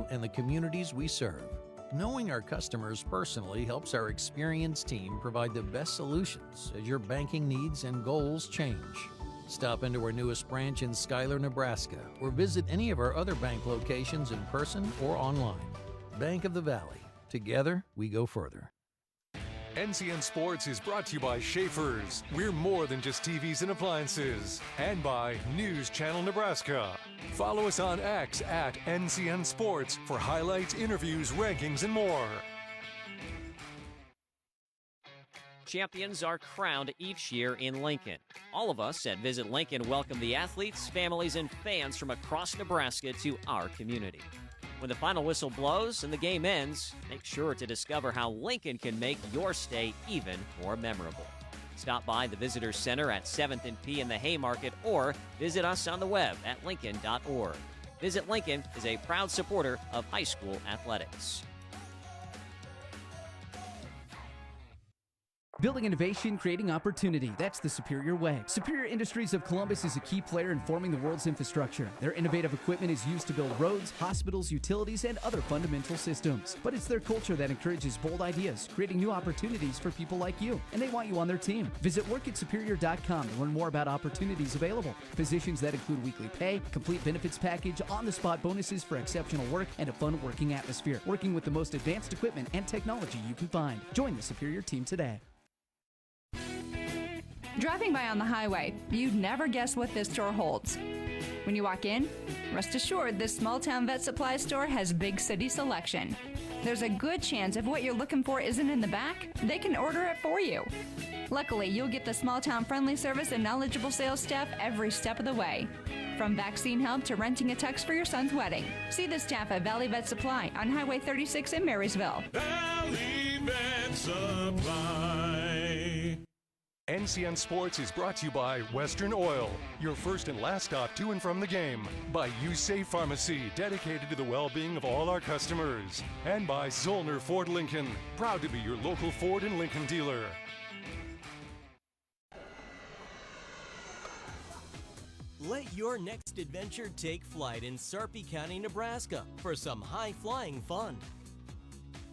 you and the communities we serve. Knowing our customers personally helps our experienced team provide the best solutions as your banking needs and goals change. Stop into our newest branch in Schuyler, Nebraska, or visit any of our other bank locations in person or online. Bank of the Valley. Together, we go further. NCN Sports is brought to you by Schaefer's. We're more than just TVs and appliances. And by News Channel Nebraska. Follow us on X at NCN Sports for highlights, interviews, rankings, and more. Champions are crowned each year in Lincoln. All of us at Visit Lincoln welcome the athletes, families, and fans from across Nebraska to our community. When the final whistle blows and the game ends, make sure to discover how Lincoln can make your stay even more memorable. Stop by the Visitor Center at 7th and P in the Haymarket or visit us on the web at lincoln.org. Visit Lincoln is a proud supporter of high school athletics. Building innovation, creating opportunity. That's the Superior way. Superior Industries of Columbus is a key player in forming the world's infrastructure. Their innovative equipment is used to build roads, hospitals, utilities, and other fundamental systems. But it's their culture that encourages bold ideas, creating new opportunities for people like you. And they want you on their team. Visit workatsuperior.com to learn more about opportunities available. Positions that include weekly pay, complete benefits package, on-the-spot bonuses for exceptional work, and a fun working atmosphere. Working with the most advanced equipment and technology you can find. Join the Superior team today. Driving by on the highway, you'd never guess what this store holds. When you walk in, rest assured this small-town vet supply store has big city selection. There's a good chance if what you're looking for isn't in the back, they can order it for you. Luckily, you'll get the small-town friendly service and knowledgeable sales staff every step of the way. From vaccine help to renting a tux for your son's wedding. See the staff at Valley Vet Supply on Highway 36 in Marysville. Valley Vet Supply. NCN Sports is brought to you by Western Oil, your first and last stop to and from the game. By USafe Pharmacy, dedicated to the well-being of all our customers. And by Zollner Ford Lincoln, proud to be your local Ford and Lincoln dealer. Let your next adventure take flight in Sarpy County, Nebraska for some high-flying fun.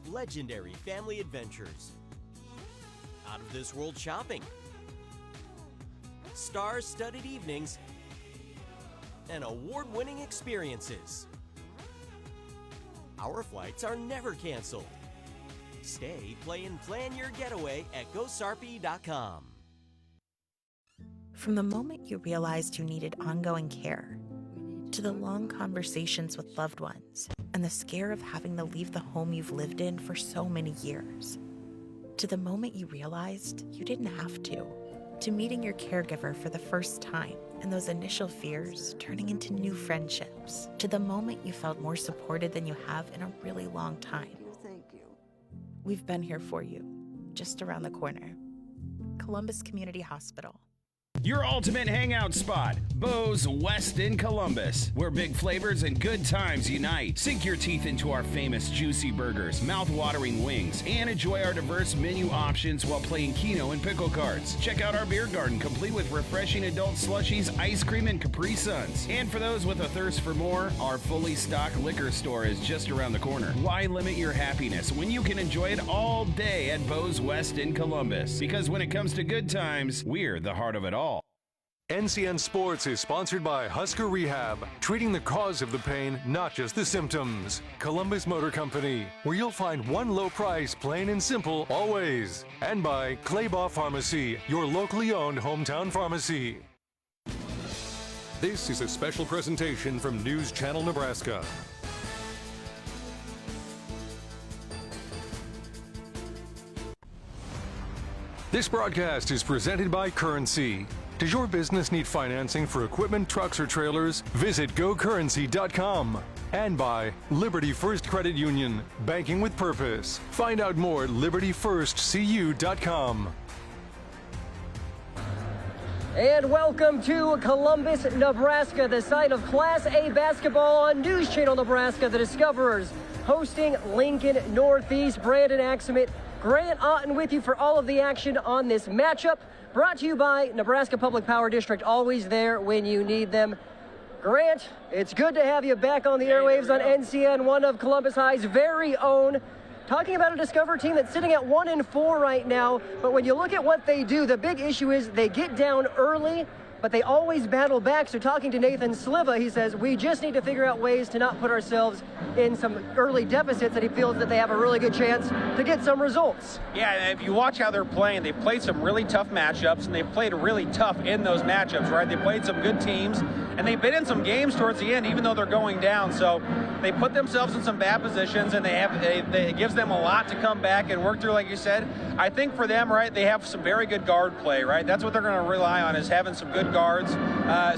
Legendary family adventures. Out-of-this-world shopping. Star-studded evenings. And award-winning experiences. Our flights are never canceled. Stay, play, and plan your getaway at GoSarpy.com. From the moment you realized you needed ongoing care, to the long conversations with loved ones, and the scare of having to leave the home you've lived in for so many years, to the moment you realized you didn't have to meeting your caregiver for the first time, and those initial fears turning into new friendships, to the moment you felt more supported than you have in a really long time. Thank you. We've been here for you, just around the corner. Columbus Community Hospital. Your ultimate hangout spot, Bo's West in Columbus, where big flavors and good times unite. Sink your teeth into our famous juicy burgers, mouth-watering wings, and enjoy our diverse menu options while playing Keno and pickle cards. Check out our beer garden, complete with refreshing adult slushies, ice cream, and Capri Suns. And for those with a thirst for more, our fully stocked liquor store is just around the corner. Why limit your happiness when you can enjoy it all day at Bo's West in Columbus? Because when it comes to good times, we're the heart of it all. NCN Sports is sponsored by Husker Rehab, treating the cause of the pain, not just the symptoms. Columbus Motor Company, where you'll find one low price, plain and simple, always. And by Claybaugh Pharmacy, your locally owned hometown pharmacy. This is a special presentation from News Channel Nebraska. This broadcast is presented by Currency. Does your business need financing for equipment, trucks, or trailers? Visit GoCurrency.com. And by Liberty First Credit Union, banking with purpose. Find out more at LibertyFirstCU.com. And welcome to Columbus, Nebraska, the site of Class A basketball on News Channel Nebraska. The Discoverers hosting Lincoln Northeast. Brandon Axelman, Grant Otten with you for all of the action on this matchup. Brought to you by Nebraska Public Power District, always there when you need them. Grant, it's good to have you back on the airwaves on NCN, one of Columbus High's very own. Talking about a Discover team that's sitting at 1-4 right now, but when you look at what they do, the big issue is they get down early, but they always battle back. So talking to Nathan Sliva, he says, we just need to figure out ways to not put ourselves in some early deficits, and he feels that they have a really good chance to get some results. Yeah, and if you watch how they're playing, they've played some really tough matchups, and they've played really tough in those matchups, right? They played some good teams, and they've been in some games towards the end, even though they're going down. So they put themselves in some bad positions, and it gives them a lot to come back and work through, like you said. I think for them, right, they have some very good guard play, right? That's what they're going to rely on, is having some good guards,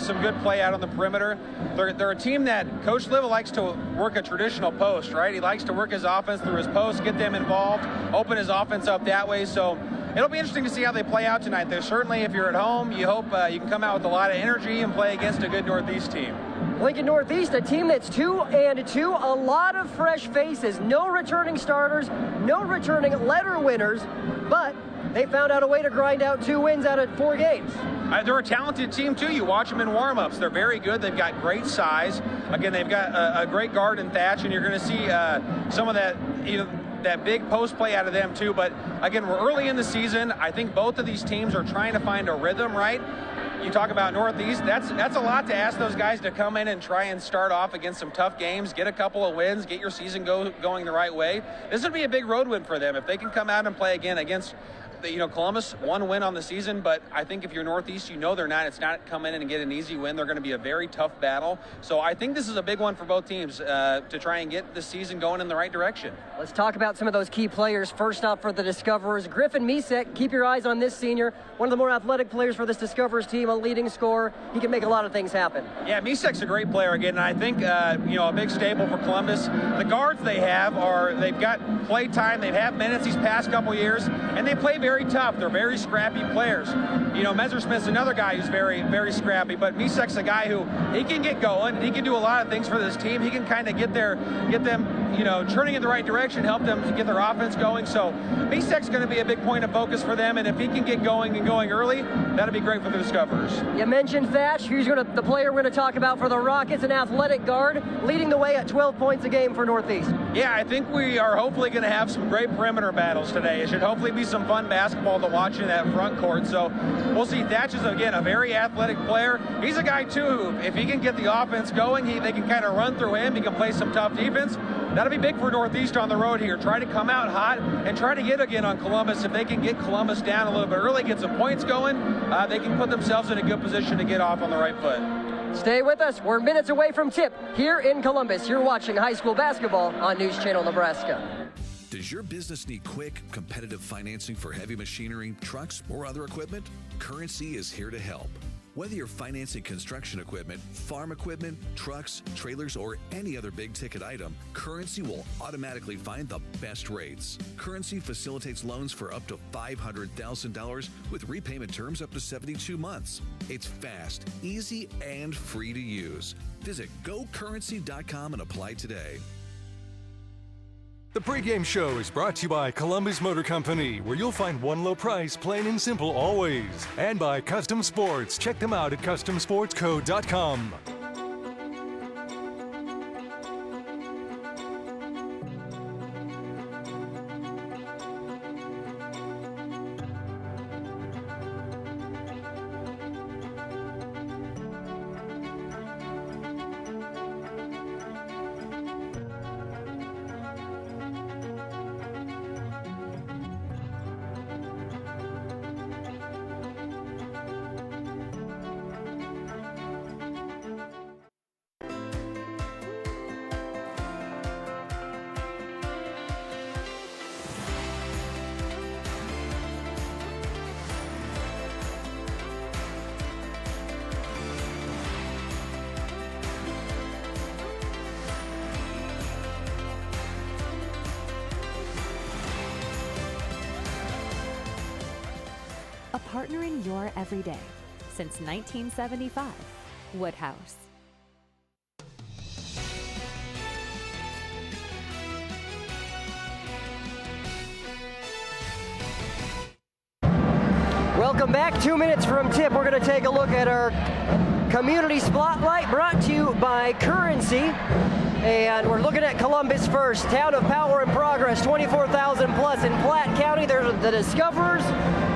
some good play out on the perimeter. They're a team that Coach Liva likes to work a traditional post, right? He likes to work his offense through his post, get them involved, open his offense up that way. So it'll be interesting to see how they play out tonight. There's certainly, if you're at home, you hope you can come out with a lot of energy and play against a good Northeast team. Lincoln Northeast, a team that's 2-2, a lot of fresh faces, no returning starters, no returning letter winners, but they found out a way to grind out 2 wins out of 4 games. They're a talented team, too. You watch them in warm-ups. They're very good. They've got great size. Again, they've got a great guard in Thatch, and you're going to see some of that, that big post play out of them, too. But, again, we're early in the season. I think both of these teams are trying to find a rhythm, right? You talk about Northeast, that's a lot to ask those guys to come in and try and start off against some tough games, get a couple of wins, get your season going the right way. This would be a big road win for them if they can come out and play again against Columbus, 1 win on the season, but I think if you're Northeast, it's not come in and get an easy win. They're going to be a very tough battle. So I think this is a big one for both teams to try and get the season going in the right direction. Let's talk about some of those key players. First up for the Discoverers, Griffin Misek. Keep your eyes on this senior, one of the more athletic players for this Discoverers team, a leading scorer. He can make a lot of things happen. Yeah, Misek's a great player again, and I think a big staple for Columbus. The guards they have they've got play time, they've had minutes these past couple years, and they play very tough. They're very scrappy players. Messersmith's another guy who's very, very scrappy, but Misek's a guy who he can get going. He can do a lot of things for this team. He can kind of get them, turning in the right direction, help them to get their offense going. So Misek's going to be a big point of focus for them, and if he can get going and going early, that'll be great for the Discoverers. You mentioned Thatch. Who's the player we're going to talk about for the Rockets, an athletic guard, leading the way at 12 points a game for Northeast. Yeah, I think we are hopefully going to have some great perimeter battles today. It should hopefully be some fun basketball to watch in that front court. So we'll see. Thatch is, again, a very athletic player. He's a guy, too, who, if he can get the offense going, they can kind of run through him. He can play some tough defense. That'll be big for Northeast on the road here. Try to come out hot and try to get again on Columbus. If they can get Columbus down a little bit early, get some points going, they can put themselves in a good position to get off on the right foot. Stay with us. We're minutes away from tip here in Columbus. You're watching high school basketball on News Channel Nebraska. Does your business need quick, competitive financing for heavy machinery, trucks, or other equipment? Currency is here to help. Whether you're financing construction equipment, farm equipment, trucks, trailers, or any other big-ticket item, Currency will automatically find the best rates. Currency facilitates loans for up to $500,000 with repayment terms up to 72 months. It's fast, easy, and free to use. Visit GoCurrency.com and apply today. The pregame show is brought to you by Columbus Motor Company, where you'll find one low price, plain and simple always. And by Custom Sports. Check them out at CustomSportsCo.com. A partner in your everyday since 1975. Woodhouse. Welcome back. 2 minutes from tip. We're going to take a look at our Community Spotlight brought to you by Currency. And we're looking at Columbus first. Town of power and progress, 24,000 plus in Platte County. There's the Discoverers,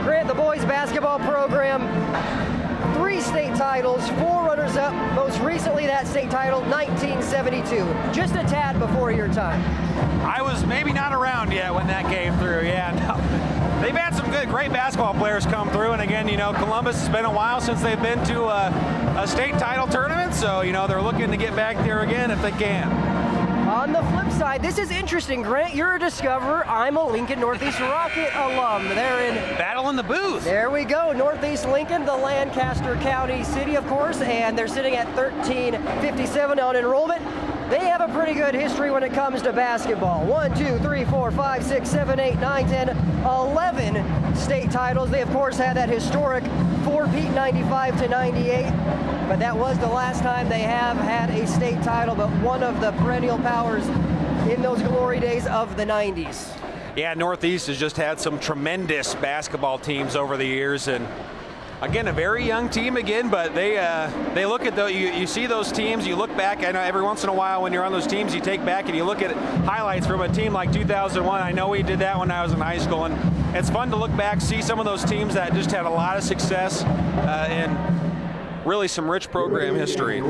Grant, the boys basketball program. 3 state titles, 4 runners-up. Most recently, that state title, 1972. Just a tad before your time. I was maybe not around yet when that came through. Yeah, no. They've had some great basketball players come through, and again, Columbus has been a while since they've been to a state title tournament, so they're looking to get back there again if they can. On the flip side, this is interesting, Grant. You're a Discoverer. I'm a Lincoln Northeast Rocket alum. They're in battle in the booth. There we go. Northeast Lincoln, the Lancaster County city, of course, and they're sitting at 1357 on enrollment. They have a pretty good history when it comes to basketball. 1, 2, 3, 4, 5, 6, 7, 8, 9, 10, 11 state titles. They, of course, had that historic 4-peat 95 to 98. But that was the last time they have had a state title, but one of the perennial powers in those glory days of the 90s. Yeah, Northeast has just had some tremendous basketball teams over the years, and again, a very young team again, but they look at you see those teams, you look back, I know every once in a while when you're on those teams, you take back and you look at highlights from a team like 2001. I know we did that when I was in high school, and it's fun to look back, see some of those teams that just had a lot of success and really some rich program history.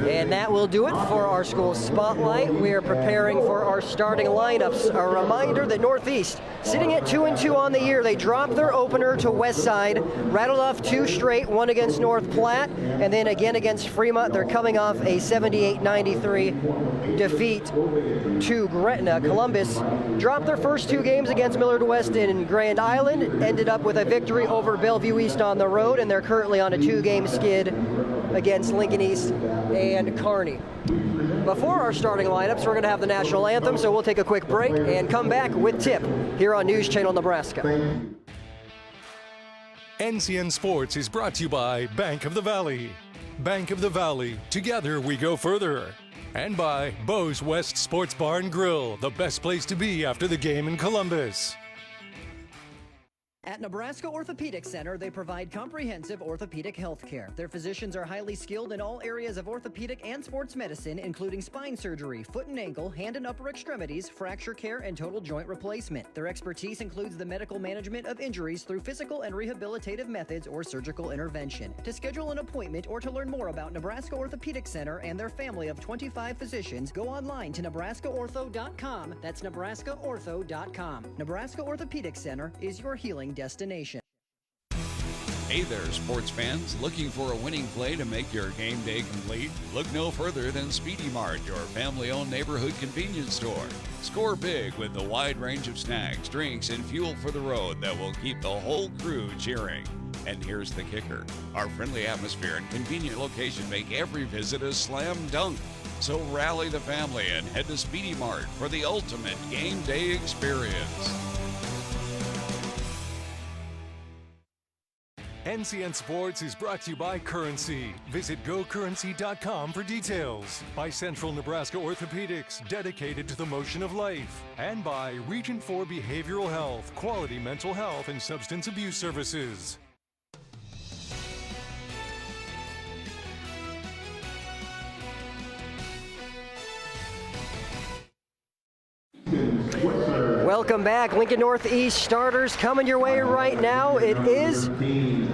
And that will do it for our school spotlight. We are preparing for our starting lineups. A reminder that Northeast, sitting at 2-2 on the year, they dropped their opener to Westside, rattled off 2 straight, one against North Platte, and then again against Fremont. They're coming off a 78-93 defeat to Gretna. Columbus dropped their first 2 games against Millard West and Grand Island, ended up with a victory over Bellevue East on the road, and they're currently on a 2-game skid against Lincoln East and Kearney. Before our starting lineups, we're going to have the national anthem, so we'll take a quick break and come back with Tip here on News Channel Nebraska. NCN Sports is brought to you by Bank of the Valley. Bank of the Valley, together we go further. And by Bo's West Sports Bar and Grill, the best place to be after the game in Columbus. At Nebraska Orthopedic Center, they provide comprehensive orthopedic health care. Their physicians are highly skilled in all areas of orthopedic and sports medicine, including spine surgery, foot and ankle, hand and upper extremities, fracture care, and total joint replacement. Their expertise includes the medical management of injuries through physical and rehabilitative methods or surgical intervention. To schedule an appointment or to learn more about Nebraska Orthopedic Center and their family of 25 physicians, go online to nebraskaortho.com. That's nebraskaortho.com. Nebraska Orthopedic Center is your healing destination. Hey there, sports fans. Looking for a winning play to make your game day complete? Look no further than Speedy Mart, your family-owned neighborhood convenience store. Score big with the wide range of snacks, drinks, and fuel for the road that will keep the whole crew cheering. And here's the kicker. Our friendly atmosphere and convenient location make every visit a slam dunk. So rally the family and head to Speedy Mart for the ultimate game day experience. NCN Sports is brought to you by Currency. Visit gocurrency.com for details. By Central Nebraska Orthopedics, dedicated to the motion of life. And by Region 4 Behavioral Health, quality mental health and substance abuse services. Welcome back. Lincoln Northeast starters coming your way right now. It is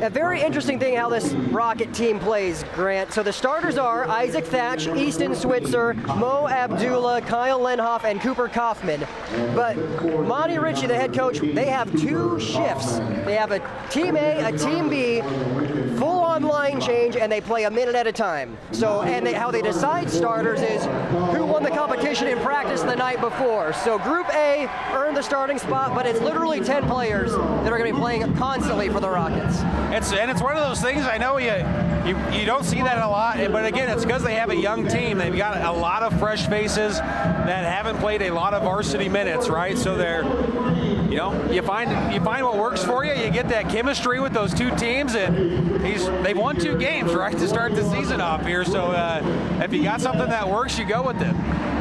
a very interesting thing how this Rocket team plays, Grant. So the starters are Isaac Thatch, Easton Switzer, Mo Abdullah, Kyle Lenhoff, and Cooper Kaufman. But Monty Ritchie, the head coach, they have 2 shifts. They have a Team A, a Team B, full-on line change, and they play a minute at a time. So, and how they decide starters is who won the competition in practice the night before. So Group A earned the starting spot, but it's literally 10 players that are going to be playing constantly for the Rockets. It's one of those things, I know you don't see that a lot, but again, it's because they have a young team. They've got a lot of fresh faces that haven't played a lot of varsity minutes, right? So they're, you find what works for you. You get that chemistry with those 2 teams, and they've won 2 games, right, to start the season off here. So if you got something that works, you go with it.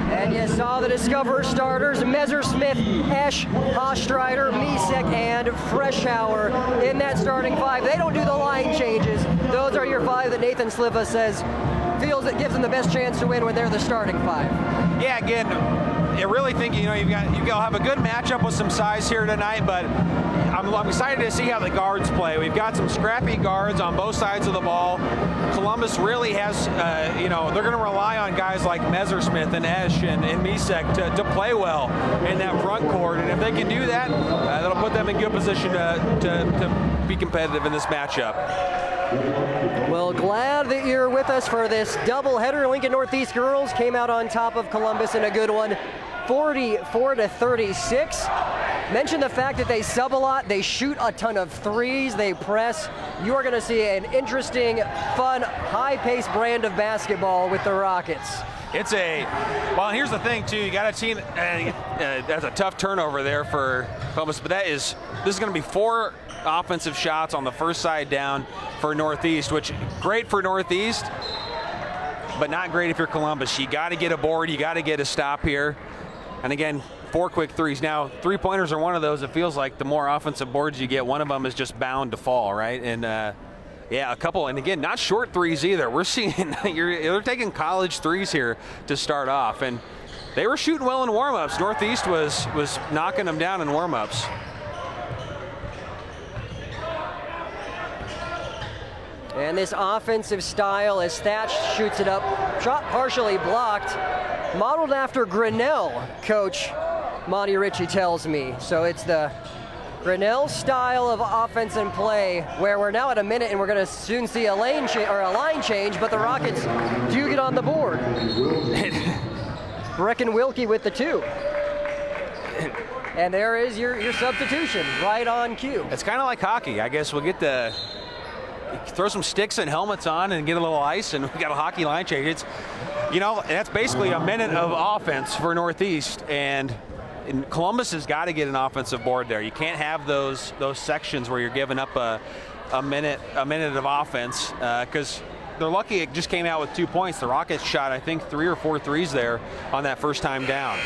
And you saw the Discover starters, Messersmith, Esch, Hastreiter, Misek, and Freshour in that starting five. They don't do the line changes. Those are your five that Nathan Sliva says feels it gives them the best chance to win when they're the starting five. Yeah, again, I really think you'll have a good matchup with some size here tonight, but I'm excited to see how the guards play. We've got some scrappy guards on both sides of the ball. Columbus really has, they're going to rely on guys like Messersmith and Esch and Misek to play well in that front court. And if they can do that, that'll put them in good position to be competitive in this matchup. Well, glad that you're with us for this doubleheader. Lincoln Northeast girls came out on top of Columbus in a good one, 44-36. Mention the fact that they sub a lot, they shoot a ton of threes, they press. You are going to see an interesting, fun, high-paced brand of basketball with the Rockets. Well, here's the thing too. You got a team, that's a tough turnover there for Columbus, but this is going to be 4 offensive shots on the first side down for Northeast, which great for Northeast, but not great if you're Columbus. You got to get a board, you got to get a stop here. And again, 4 quick threes. Now, 3-pointers are one of those. It feels like the more offensive boards you get, one of them is just bound to fall, right? And a couple, and again, not short threes either. We're seeing they're taking college threes here to start off, and they were shooting well in warm-ups. Northeast was knocking them down in warm-ups. And this offensive style as Thatch shoots it up, shot partially blocked, modeled after Grinnell, Coach Monty Ritchie tells me. So it's the Grinnell style of offense and play where we're now at a minute and we're going to soon see a line change, but the Rockets do get on the board. Brecken Wilkie with the 2. And there is your substitution right on cue. It's kind of like hockey. I guess we'll get the throw some sticks and helmets on and get a little ice, and we got a hockey line change. It's, that's basically a minute of offense for Northeast, and Columbus has got to get an offensive board there. You can't have those sections where you're giving up a minute of offense because they're lucky it just came out with 2 points. The Rockets shot, I think, 3 or 4 threes there on that first time down.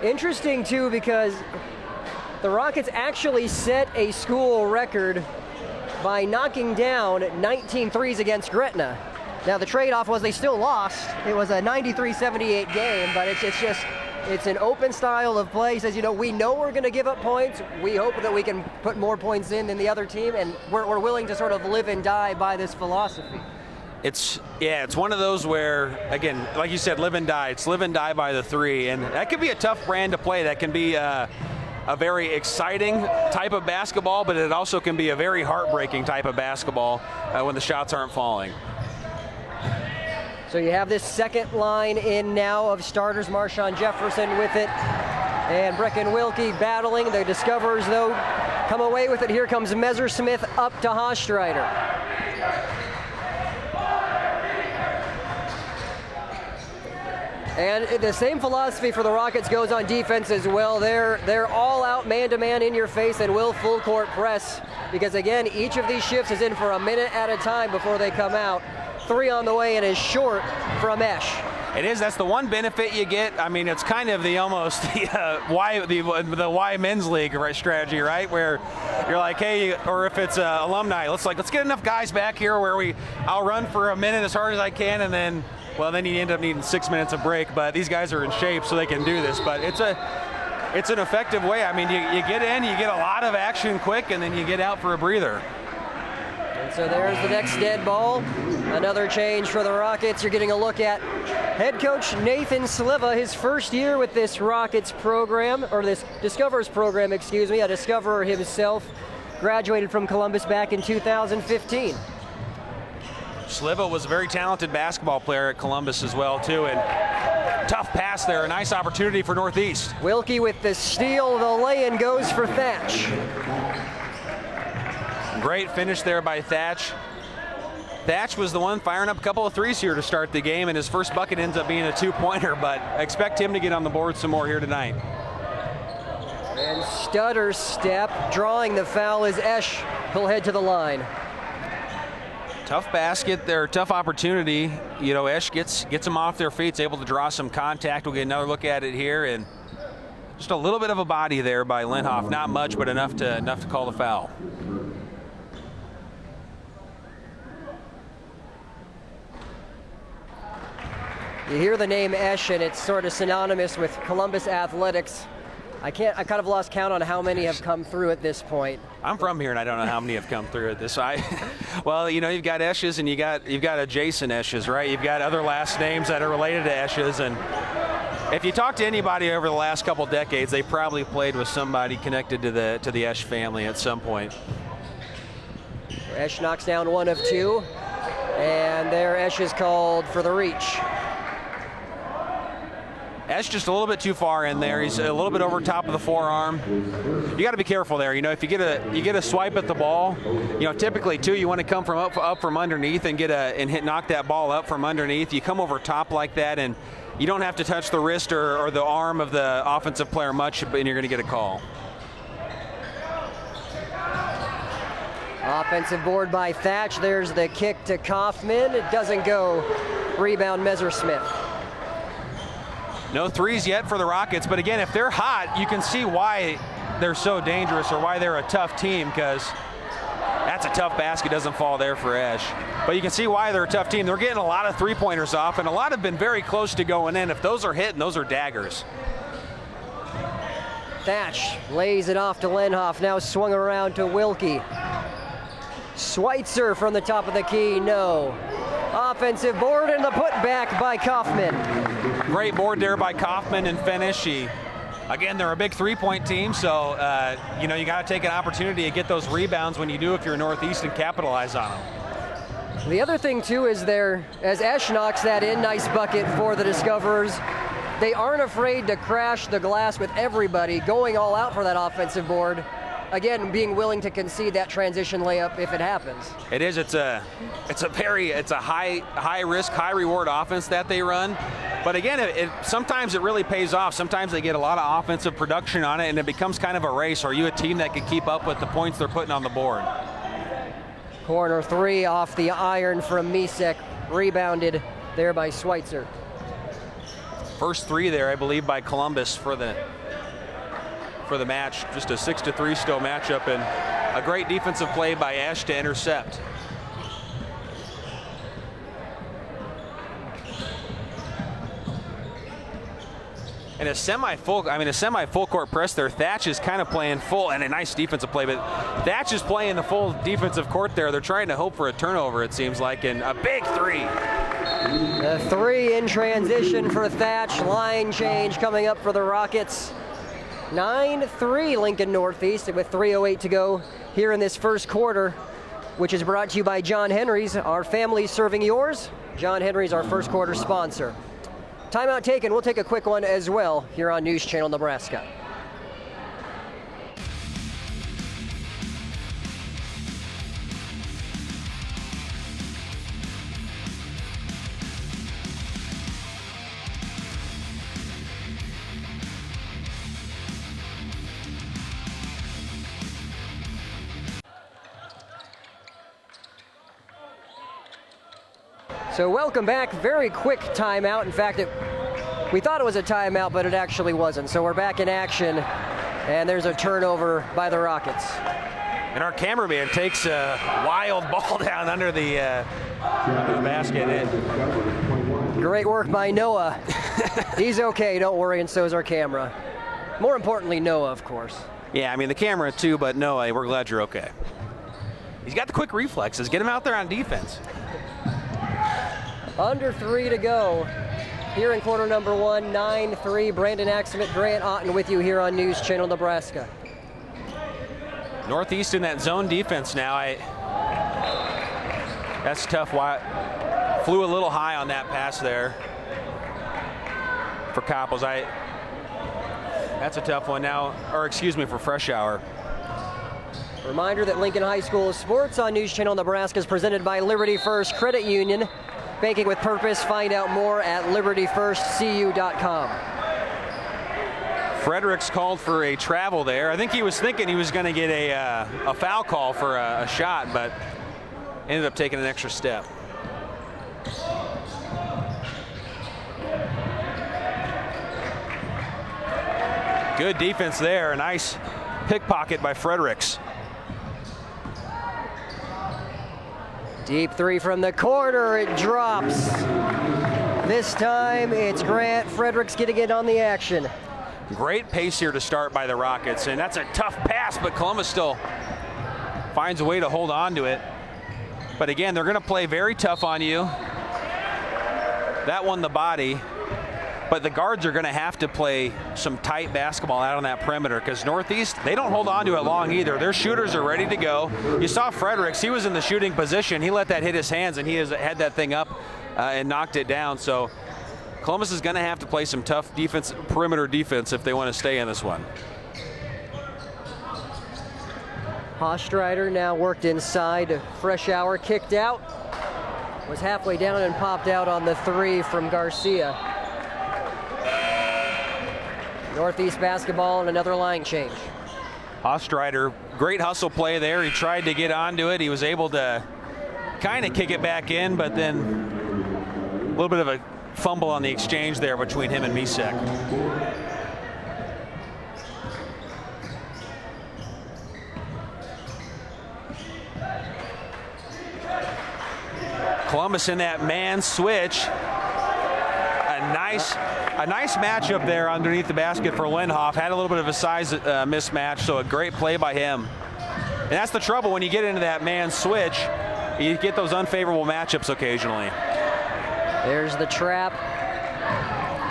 Interesting, too, because the Rockets actually set a school record by knocking down 19 threes against Gretna. Now, the trade-off was they still lost. It was a 93-78 game, but it's an open style of play. He says, we know we're going to give up points. We hope that we can put more points in than the other team, and we're willing to sort of live and die by this philosophy. It's one of those where, again, like you said, live and die. It's live and die by the 3, and that could be a tough brand to play. That can be a very exciting type of basketball, but it also can be a very heartbreaking type of basketball when the shots aren't falling. So you have this second line in now of starters, Marshawn Jefferson with it, and Brecken Wilkie battling. The Discoverers, though, come away with it. Here comes Messersmith up to Hastreiter. And the same philosophy for the Rockets goes on defense as well. They're all out man-to-man in your face and will full court press because, again, each of these shifts is in for a minute at a time before they come out. 3 on the way and is short from Esch. It is. That's the one benefit you get. I mean, it's kind of the Y men's league strategy, right? Where you're like, hey, or if it's alumni, let's get enough guys back here where I'll run for a minute as hard as I can, and then you end up needing 6 minutes of break. But these guys are in shape, so they can do this. But it's an effective way. I mean, you get in, you get a lot of action quick, and then you get out for a breather. And so there's the next dead ball. Another change for the Rockets. You're getting a look at head coach Nathan Sliva, his first year with this Rockets program, or this Discoverers program, a Discoverer himself. Graduated from Columbus back in 2015. Sliva was a very talented basketball player at Columbus as well, too, and tough pass there, a nice opportunity for Northeast. Wilkie with the steal, the lay-in goes for Thatch. Great finish there by Thatch. Thatch was the one firing up a couple of threes here to start the game, and his first bucket ends up being a 2-pointer, but I expect him to get on the board some more here tonight. And stutter step, drawing the foul is Esch. He'll head to the line. Tough basket there, tough opportunity. You know, Esch gets them off their feet, is able to draw some contact. We'll get another look at it here, and just a little bit of a body there by Lindhoff. Not much, but enough to call the foul. You hear the name Esch, and it's sort of synonymous with Columbus athletics. I kind of lost count on how many have come through at this point. I'm from here, and I don't know how many have come through at this. Well, you know, you've got Esches, and you've got adjacent Esches, right? You've got other last names that are related to Esches, and if you talk to anybody over the last couple decades, they probably played with somebody connected to the Esch family at some point. Esch knocks down one of two, and there Esch is called for the reach. Esch just a little bit too far in there. He's a little bit over top of the forearm. You got to be careful there. You know, if you get a swipe at the ball, you know, typically too, you want to come from up from underneath and knock that ball up from underneath. You come over top like that, and you don't have to touch the wrist or the arm of the offensive player much, and you're going to get a call. Offensive board by Thatch. There's the kick to Kaufman. It doesn't go. Rebound Messersmith. No threes yet for the Rockets, but again, if they're hot, you can see why they're so dangerous or why they're a tough team, because that's a tough basket. Doesn't fall there for Esch. But you can see why they're a tough team. They're getting a lot of three-pointers off, and a lot have been very close to going in. If those are hitting, those are daggers. Thatch lays it off to Lindhoff, now swung around to Wilkie. Schweitzer from the top of the key, no. Offensive board and the putback by Kaufman. Great board there by Kaufman and finish. Again, they're a big three-point team, so you know, you got to take an opportunity to get those rebounds when you do if you're Northeast and capitalize on them. The other thing too is as Esch knocks that in, nice bucket for the Discoverers. They aren't afraid to crash the glass with everybody, going all out for that offensive board. Again, being willing to concede that transition layup if it happens. It is. It's a high risk, high reward offense that they run. But again, sometimes it really pays off. Sometimes they get a lot of offensive production on it, and it becomes kind of a race. Are you a team that can keep up with the points they're putting on the board? Corner three off the iron from Misek, rebounded there by Schweitzer. First three there, I believe, by Columbus for the match. Just a 6-3 still matchup, and a great defensive play by Esch to intercept. And a semi-full court press there. Thatch is kind of playing full, and a nice defensive play, but Thatch is playing the full defensive court there. They're trying to hope for a turnover, it seems like, and a big three. The three in transition for Thatch. Line change coming up for the Rockets. 9-3 Lincoln Northeast with 3:08 to go here in this first quarter, which is brought to you by John Henry's. Our family serving yours. John Henry's our first quarter sponsor. Timeout taken. We'll take a quick one as well here on News Channel Nebraska. So welcome back. Very quick timeout. In fact, we thought it was a timeout, but it actually wasn't. So we're back in action, and there's a turnover by the Rockets. And our cameraman takes a wild ball down under the basket. Great work by Noah. He's okay, don't worry, and so is our camera. More importantly, Noah, of course. Yeah, I mean the camera too, but Noah, we're glad you're okay. He's got the quick reflexes. Get him out there on defense. Under 3 to go here in quarter number one, 9-3. Brandon Axelman, Grant Otten with you here on News Channel Nebraska. Northeast in that zone defense now. That's tough. Flew a little high on that pass there for Coppels. That's a tough one now, or excuse me, for Fresh Hour. Reminder that Lincoln High School Sports on News Channel Nebraska is presented by Liberty First Credit Union. Banking with purpose. Find out more at libertyfirstcu.com. Fredericks called for a travel there. I think he was thinking he was going to get a foul call for a shot, but ended up taking an extra step. Good defense there. A nice pickpocket by Fredericks. Deep three from the corner, it drops. This time it's Grant Fredericks getting it on the action. Great pace here to start by the Rockets, and that's a tough pass, but Columbus still finds a way to hold on to it. But again, they're going to play very tough on you. That won the body. But the guards are going to have to play some tight basketball out on that perimeter because Northeast, they don't hold on to it long either. Their shooters are ready to go. You saw Fredericks, he was in the shooting position. He let that hit his hands, and he had that thing up and knocked it down. So Columbus is going to have to play some tough defense, perimeter defense if they want to stay in this one. Hastreiter now worked inside. Fresh Hour kicked out. Was halfway down and popped out on the three from Garcia. Northeast basketball and another line change. Hastreiter, great hustle play there. He tried to get onto it. He was able to kind of kick it back in, but then a little bit of a fumble on the exchange there between him and Misek. Columbus in that man switch. A nice matchup there underneath the basket for Lindhoff. Had a little bit of a size mismatch, so a great play by him. And that's the trouble when you get into that man switch. You get those unfavorable matchups occasionally. There's the trap.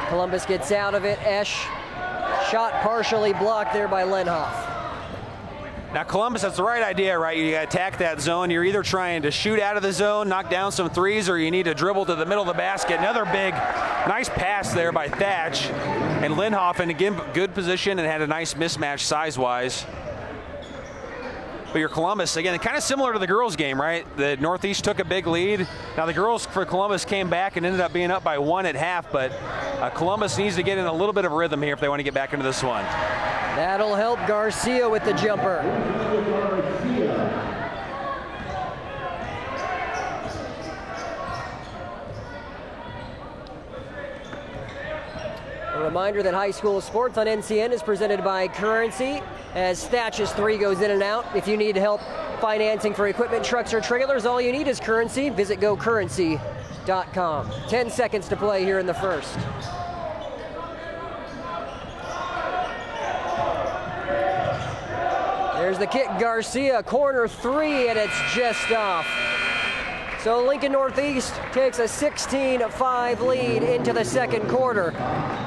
Columbus gets out of it. Esch, shot partially blocked there by Lindhoff. Now Columbus, that's the right idea, right? You attack that zone. You're either trying to shoot out of the zone, knock down some threes, or you need to dribble to the middle of the basket. Another big, nice pass there by Thatch. And Lindhoff in again good position and had a nice mismatch size-wise. But your Columbus, again, kind of similar to the girls' game, right? The Northeast took a big lead. Now the girls for Columbus came back and ended up being up by 1 at half, but Columbus needs to get in a little bit of rhythm here if they want to get back into this one. That'll help Garcia with the jumper. A reminder that high school sports on NCN is presented by Currency. As Thatch's three goes in and out, if you need help financing for equipment, trucks, or trailers, all you need is Currency. Visit gocurrency.com. 10 seconds to play here in the first. There's the kick, Garcia, corner three, and it's just off. So Lincoln Northeast takes a 16-5 lead into the second quarter.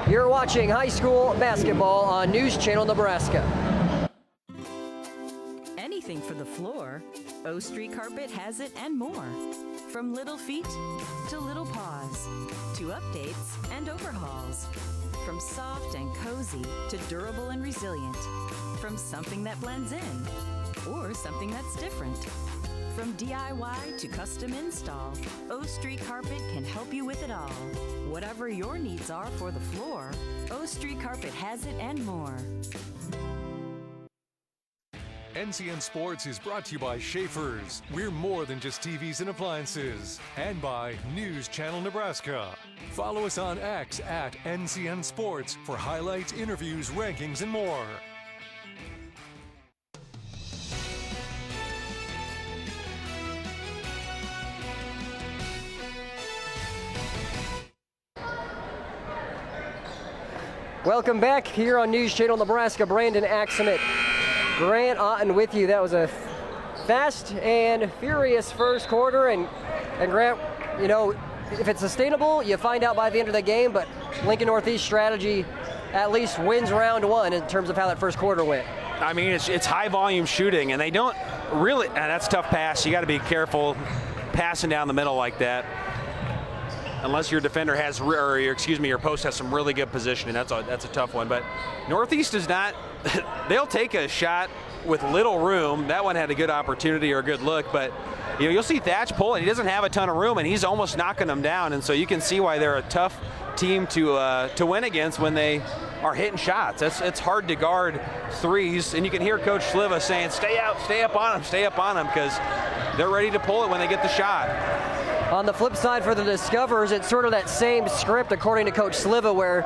You're watching high school basketball on News Channel Nebraska. Anything for the floor, O Street Carpet has it and more. From little feet to little paws, to updates and overhauls. From soft and cozy to durable and resilient. From something that blends in or something that's different. From DIY to custom install, O Street Carpet can help you with it all. Whatever your needs are for the floor, O Street Carpet has it and more. NCN Sports is brought to you by Schaefer's. We're more than just TVs and appliances. And by News Channel Nebraska. Follow us on X at NCN Sports for highlights, interviews, rankings, and more. Welcome back here on News Channel Nebraska. Brandon Axemet, Grant Otten with you. That was a fast and furious first quarter. And Grant, you know, if it's sustainable, you find out by the end of the game. But Lincoln Northeast strategy at least wins round one in terms of how that first quarter went. I mean, it's high volume shooting, and they don't really, and that's a tough pass. You got to be careful passing down the middle like that. Unless your defender has, or your post has some really good positioning. That's a tough one. But Northeast is not, they'll take a shot with little room. That one had a good opportunity or a good look, but you know, you'll see Thatch pulling. He doesn't have a ton of room, and he's almost knocking them down. And so you can see why they're a tough team to win against when they are hitting shots. It's hard to guard threes, and you can hear Coach Sliva saying, stay up on them, because they're ready to pull it when they get the shot. On the flip side for the Discoverers, it's sort of that same script, according to Coach Sliva, where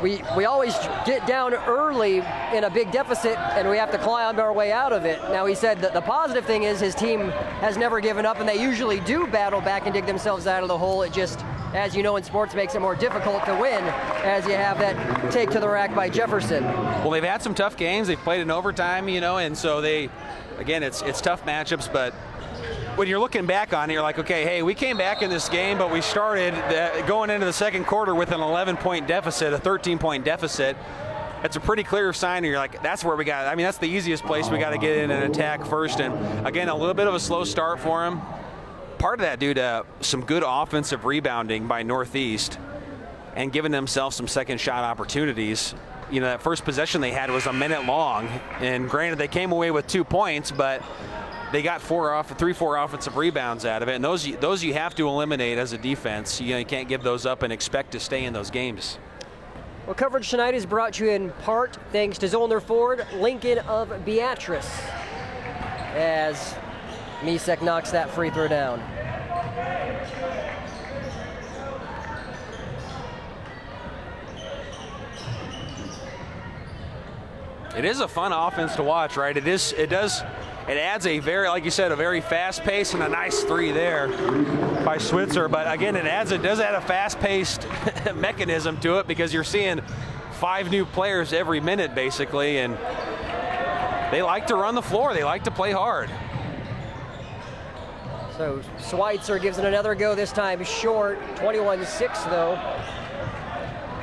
we always get down early in a big deficit and we have to climb our way out of it. Now, he said that the positive thing is his team has never given up, and they usually do battle back and dig themselves out of the hole. It just, as you know, in sports, makes it more difficult to win as you have that take to the rack by Jefferson. Well, they've had some tough games. They've played in overtime, and so again, it's tough matchups, but when you're looking back on it, you're like, okay, hey, we came back in this game, but we started going into the second quarter with an 11-point deficit, a 13-point deficit. That's a pretty clear sign. You're like, that's where we got. I mean, that's the easiest place we got to get in and attack first. And again, a little bit of a slow start for them. Part of that due to some good offensive rebounding by Northeast and giving themselves some second shot opportunities. That first possession they had was a minute long, and granted, they came away with 2 points, but they got 4 offensive rebounds out of it, and those you have to eliminate as a defense. You can't give those up and expect to stay in those games. Well, coverage tonight is brought to you in part thanks to Zollner Ford, Lincoln of Beatrice, as Misek knocks that free throw down. It is a fun offense to watch, right? It adds a very, like you said, a very fast pace and a nice three there by Switzer. But again, it does add a fast-paced mechanism to it, because you're seeing 5 new players every minute basically, and they like to run the floor. They like to play hard. So Schweitzer gives it another go, this time short, 21-6 though.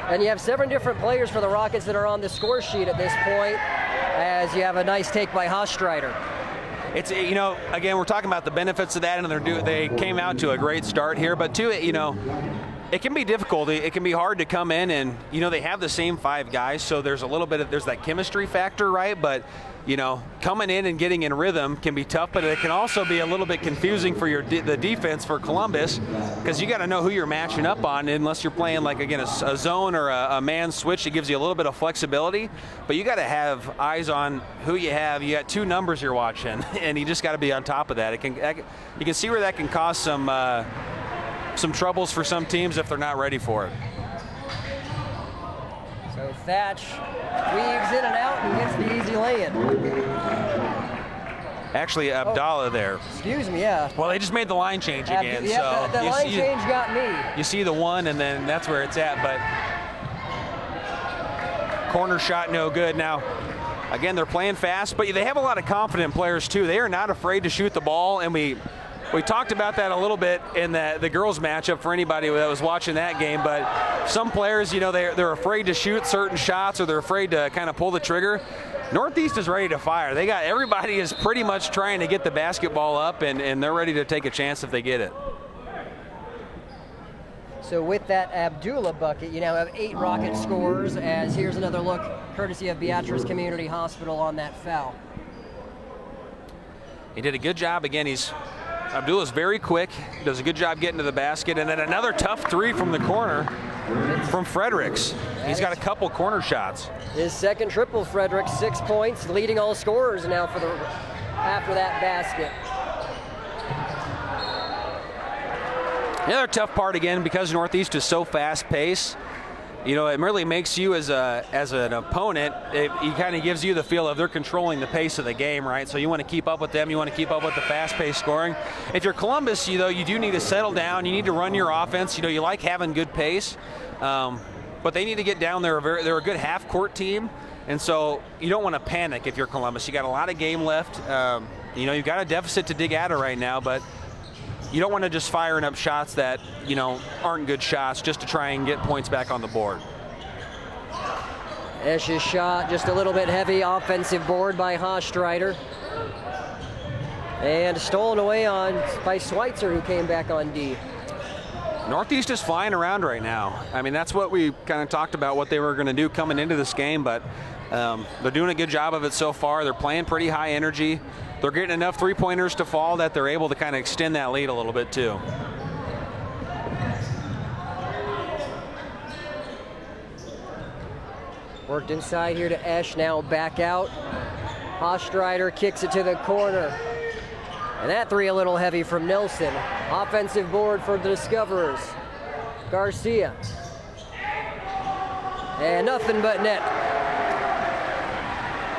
And you have 7 different players for the Rockets that are on the score sheet at this point, as you have a nice take by Hastreiter. It's, again, we're talking about the benefits of that, and they came out to a great start here, but too, it can be difficult. It can be hard to come in and, they have the same 5 guys, so there's a little bit there's that chemistry factor, right? But, coming in and getting in rhythm can be tough, but it can also be a little bit confusing for the defense for Columbus, because you got to know who you're matching up on, unless you're playing like, again, a zone or a man switch. It gives you a little bit of flexibility, but you got to have eyes on who you have. You got 2 numbers you're watching, and you just got to be on top of that. You can see where that can cause some troubles for some teams if they're not ready for it. So Thatch weaves in and out and gets the easy lay-in. Actually, Abdallah there. Excuse me, yeah. Well, they just made the line change again. Yeah, so the line change got me. You see the 1, and then that's where it's at. But corner shot, no good. Now, again, they're playing fast, but they have a lot of confident players too. They are not afraid to shoot the ball, and we talked about that a little bit in the girls matchup for anybody that was watching that game. But some players, they're afraid to shoot certain shots, or they're afraid to kind of pull the trigger. Northeast is ready to fire. Everybody is pretty much trying to get the basketball up, and they're ready to take a chance if they get it. So with that Abdullah bucket, you now have 8 Rocket scorers, as here's another look courtesy of Beatrice Community Hospital on that foul. He did a good job. Again, Abdullah's very quick, does a good job getting to the basket, and then another tough 3 from the corner from Fredericks. He's got a couple corner shots. His second triple, Fredericks, 6 points, leading all scorers now after that basket. The other tough part, again, because Northeast is so fast-paced, it really makes you as an opponent, it kind of gives you the feel of they're controlling the pace of the game, right? So you want to keep up with them. You want to keep up with the fast-paced scoring. If you're Columbus, you do need to settle down. You need to run your offense. You like having good pace, but they need to get down there. They're a good half-court team, and so you don't want to panic if you're Columbus. You got a lot of game left. You've got a deficit to dig out of right now, but you don't want to just firing up shots that, aren't good shots just to try and get points back on the board. Esch's shot just a little bit heavy, offensive board by Hastreiter. And stolen away by Schweitzer, who came back on D. Northeast is flying around right now. I mean, that's what we kind of talked about, what they were going to do coming into this game, but they're doing a good job of it so far. They're playing pretty high energy. They're getting enough 3-pointers to fall that they're able to kind of extend that lead a little bit too. Worked inside here to Esch, now back out. Hastreiter kicks it to the corner. And that three a little heavy from Nelson. Offensive board for the Discoverers. Garcia. And nothing but net.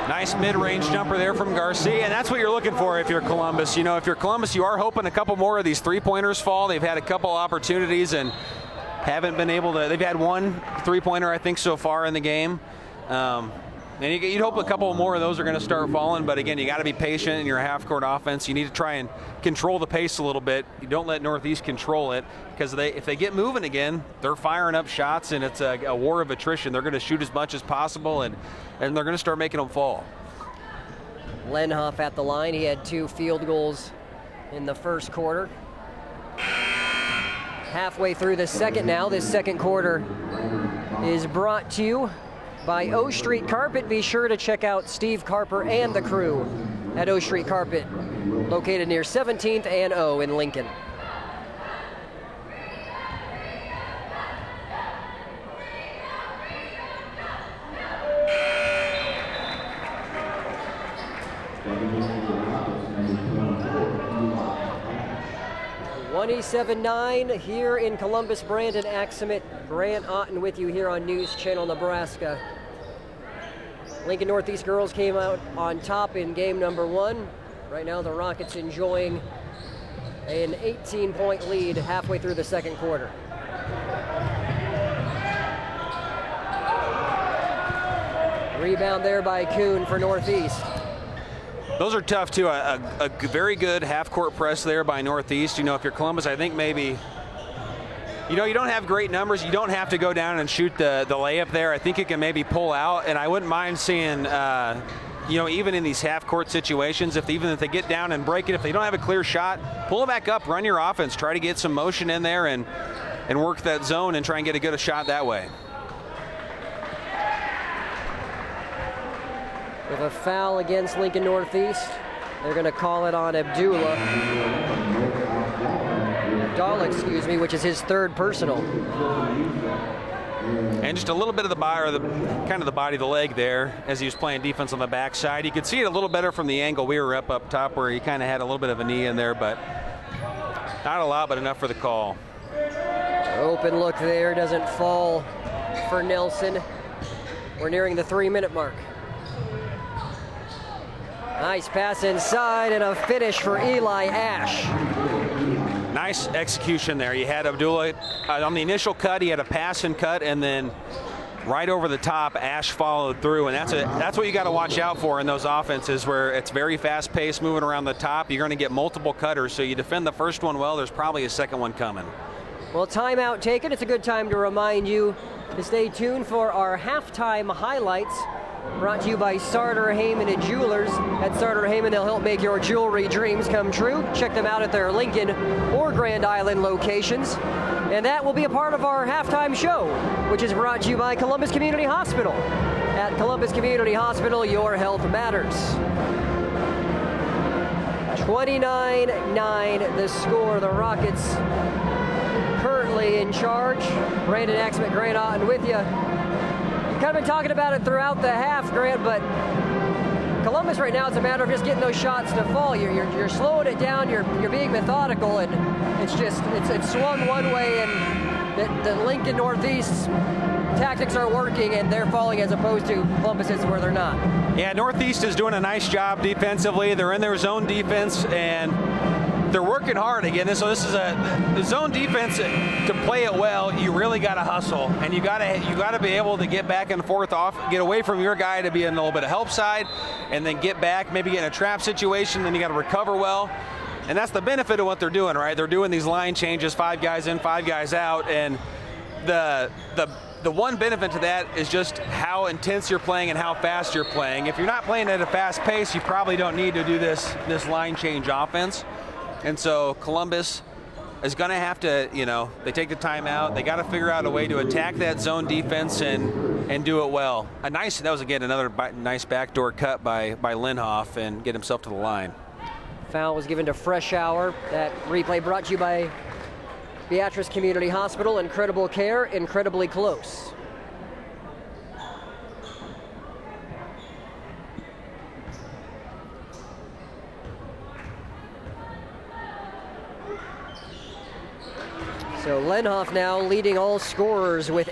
Nice mid-range jumper there from Garcia, and that's what you're looking for if you're Columbus. You know, if you're Columbus, you are hoping a couple more of these three-pointers fall. They've had a couple opportunities and haven't been able to. They've had one three-pointer, I think, so far in the game. And you'd hope a couple more of those are going to start falling, but again, you got to be patient in your half-court offense. You need to try and control the pace a little bit. You don't let Northeast control it, because if they get moving again, they're firing up shots, and it's a war of attrition. They're going to shoot as much as possible, and they're going to start making them fall. Lenhoff at the line. He had 2 field goals in the first quarter. Halfway through the second now. This second quarter is brought to you by O Street Carpet. Be sure to check out Steve Carper and the crew at O Street Carpet, located near 17th and O in Lincoln. $27-9 here in Columbus. Brandon Axamit, Grant Otten with you here on News Channel Nebraska. Lincoln Northeast girls came out on top in game number 1. Right now the Rockets enjoying an 18-point lead halfway through the second quarter. Rebound there by Kuhn for Northeast. Those are tough, too. A very good half-court press there by Northeast. You know, if you're Columbus, I think maybe, you know, you don't have great numbers. You don't have to go down and shoot the layup there. I think you can maybe pull out, and I wouldn't mind seeing, you know, even in these half-court situations, even if they get down and break it, if they don't have a clear shot, pull it back up, run your offense, try to get some motion in there and work that zone and try and get a good shot that way. With a foul against Lincoln Northeast, they're going to call it on Abdullah, which is his third personal. And just a little bit of the body, the body of the leg there as he was playing defense on the backside. You could see it a little better from the angle. We were up top where he kind of had a little bit of a knee in there, but not a lot, but enough for the call. Open look there, doesn't fall for Nelson. We're nearing the 3-minute mark. Nice pass inside and a finish for Eli Ash. Nice execution there. You had Abdullah on the initial cut. He had a pass and cut, and then right over the top, Ash followed through. And that's what you got to watch out for in those offenses, where it's very fast-paced, moving around the top. You're going to get multiple cutters. So you defend the first one well, there's probably a second one coming. Well, timeout taken. It's a good time to remind you to stay tuned for our halftime highlights. Brought to you by Sartor Heyman and Jewelers. At Sartor Heyman, they'll help make your jewelry dreams come true. Check them out at their Lincoln or Grand Island locations. And that will be a part of our halftime show, which is brought to you by Columbus Community Hospital. At Columbus Community Hospital, your health matters. 29-9 the score. The Rockets currently in charge. Brandon Axamit, Grant Otten with you. Kind of been talking about it throughout the half, Grant, but Columbus right now, it's a matter of just getting those shots to fall. You're slowing it down, you're being methodical, and it's swung one way, and the Lincoln Northeast tactics are working, and they're falling, as opposed to Columbus's where they're not. Yeah, Northeast is doing a nice job defensively. They're in their zone defense, and they're working hard again. So this is the zone defense. To play it well, you really got to hustle, and you got to be able to get back and forth, get away from your guy to be in a little bit of help side, and then get back, maybe get in a trap situation. Then you got to recover well, and that's the benefit of what they're doing, right? They're doing these line changes, 5 guys in, 5 guys out, and the one benefit to that is just how intense you're playing and how fast you're playing. If you're not playing at a fast pace, you probably don't need to do this line change offense. And so Columbus is going to have to, you know, they take the timeout. They got to figure out a way to attack that zone defense and do it well. That was, again, another nice backdoor cut by Lenhoff and get himself to the line. Foul was given to Freshour. That replay brought to you by Beatrice Community Hospital. Incredible care, incredibly close. So Lenhoff now leading all scorers with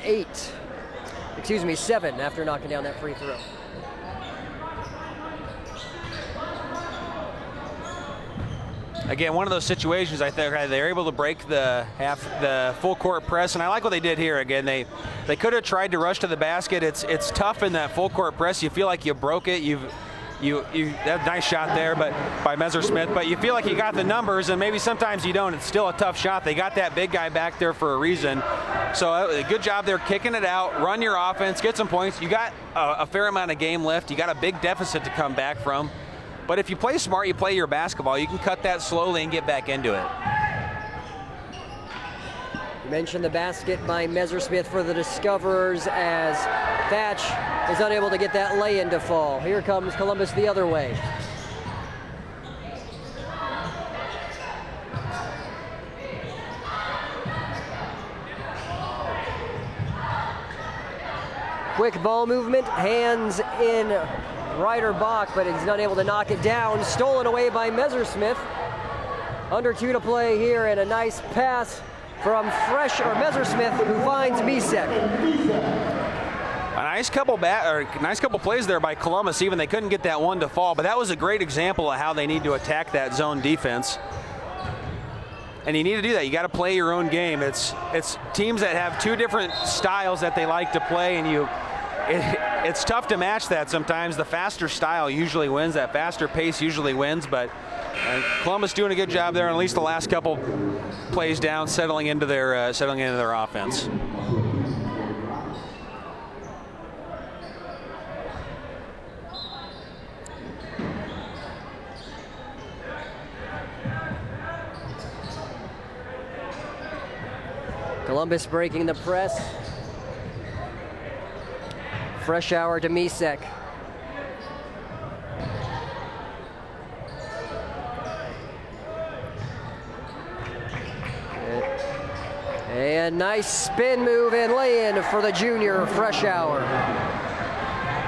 7 after knocking down that free throw. Again, one of those situations I think they're able to break the full court press, and I like what they did here. Again, they could have tried to rush to the basket. It's tough in that full court press. You feel like you broke it. You had a nice shot there, but by Messersmith. But you feel like you got the numbers, and maybe sometimes you don't. It's still a tough shot. They got that big guy back there for a reason. So a good job there, kicking it out, run your offense, get some points. You got a fair amount of game left. You got a big deficit to come back from. But if you play smart, you play your basketball, you can cut that slowly and get back into it. You mentioned the basket by Messersmith for the Discoverers as Thatch is unable to get that lay-in to fall. Here comes Columbus the other way. Quick ball movement, hands in Ryder Bach, but he's not able to knock it down. Stolen away by Messersmith. Under 2 to play here, and a nice pass from Messersmith, who finds Misek. A nice couple plays there by Columbus. Even they couldn't get that one to fall, but that was a great example of how they need to attack that zone defense. And you need to do that. You got to play your own game. It's teams that have 2 different styles that they like to play, and it's tough to match that sometimes. The faster style usually wins. That faster pace usually wins, but Columbus doing a good job there, at least the last couple plays down, settling into their offense. Columbus breaking the press. Fresh hour to Misek. And nice spin move and lay-in for the junior Fresh Hour.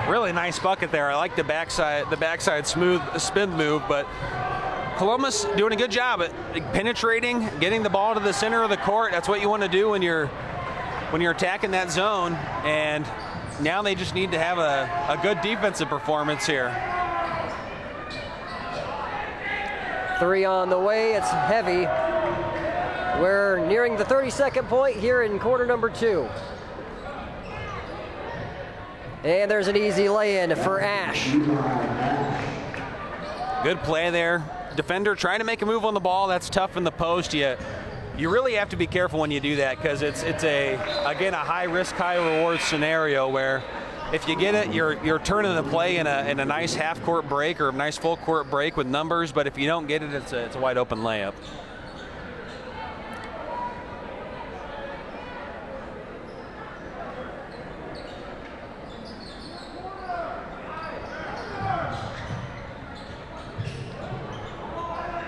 Really nice bucket there. I like the backside smooth spin move, but Columbus doing a good job at penetrating, getting the ball to the center of the court. That's what you want to do when you're attacking that zone. And now they just need to have a good defensive performance here. 3 on the way. It's heavy. We're nearing the 32nd point here in quarter number 2. And there's an easy lay-in for Ash. Good play there. Defender trying to make a move on the ball. That's tough in the post. You really have to be careful when you do that, because it's a high risk, high reward scenario where if you get it, you're turning the play in a nice half court break or a nice full court break with numbers. But if you don't get it, it's a wide open layup.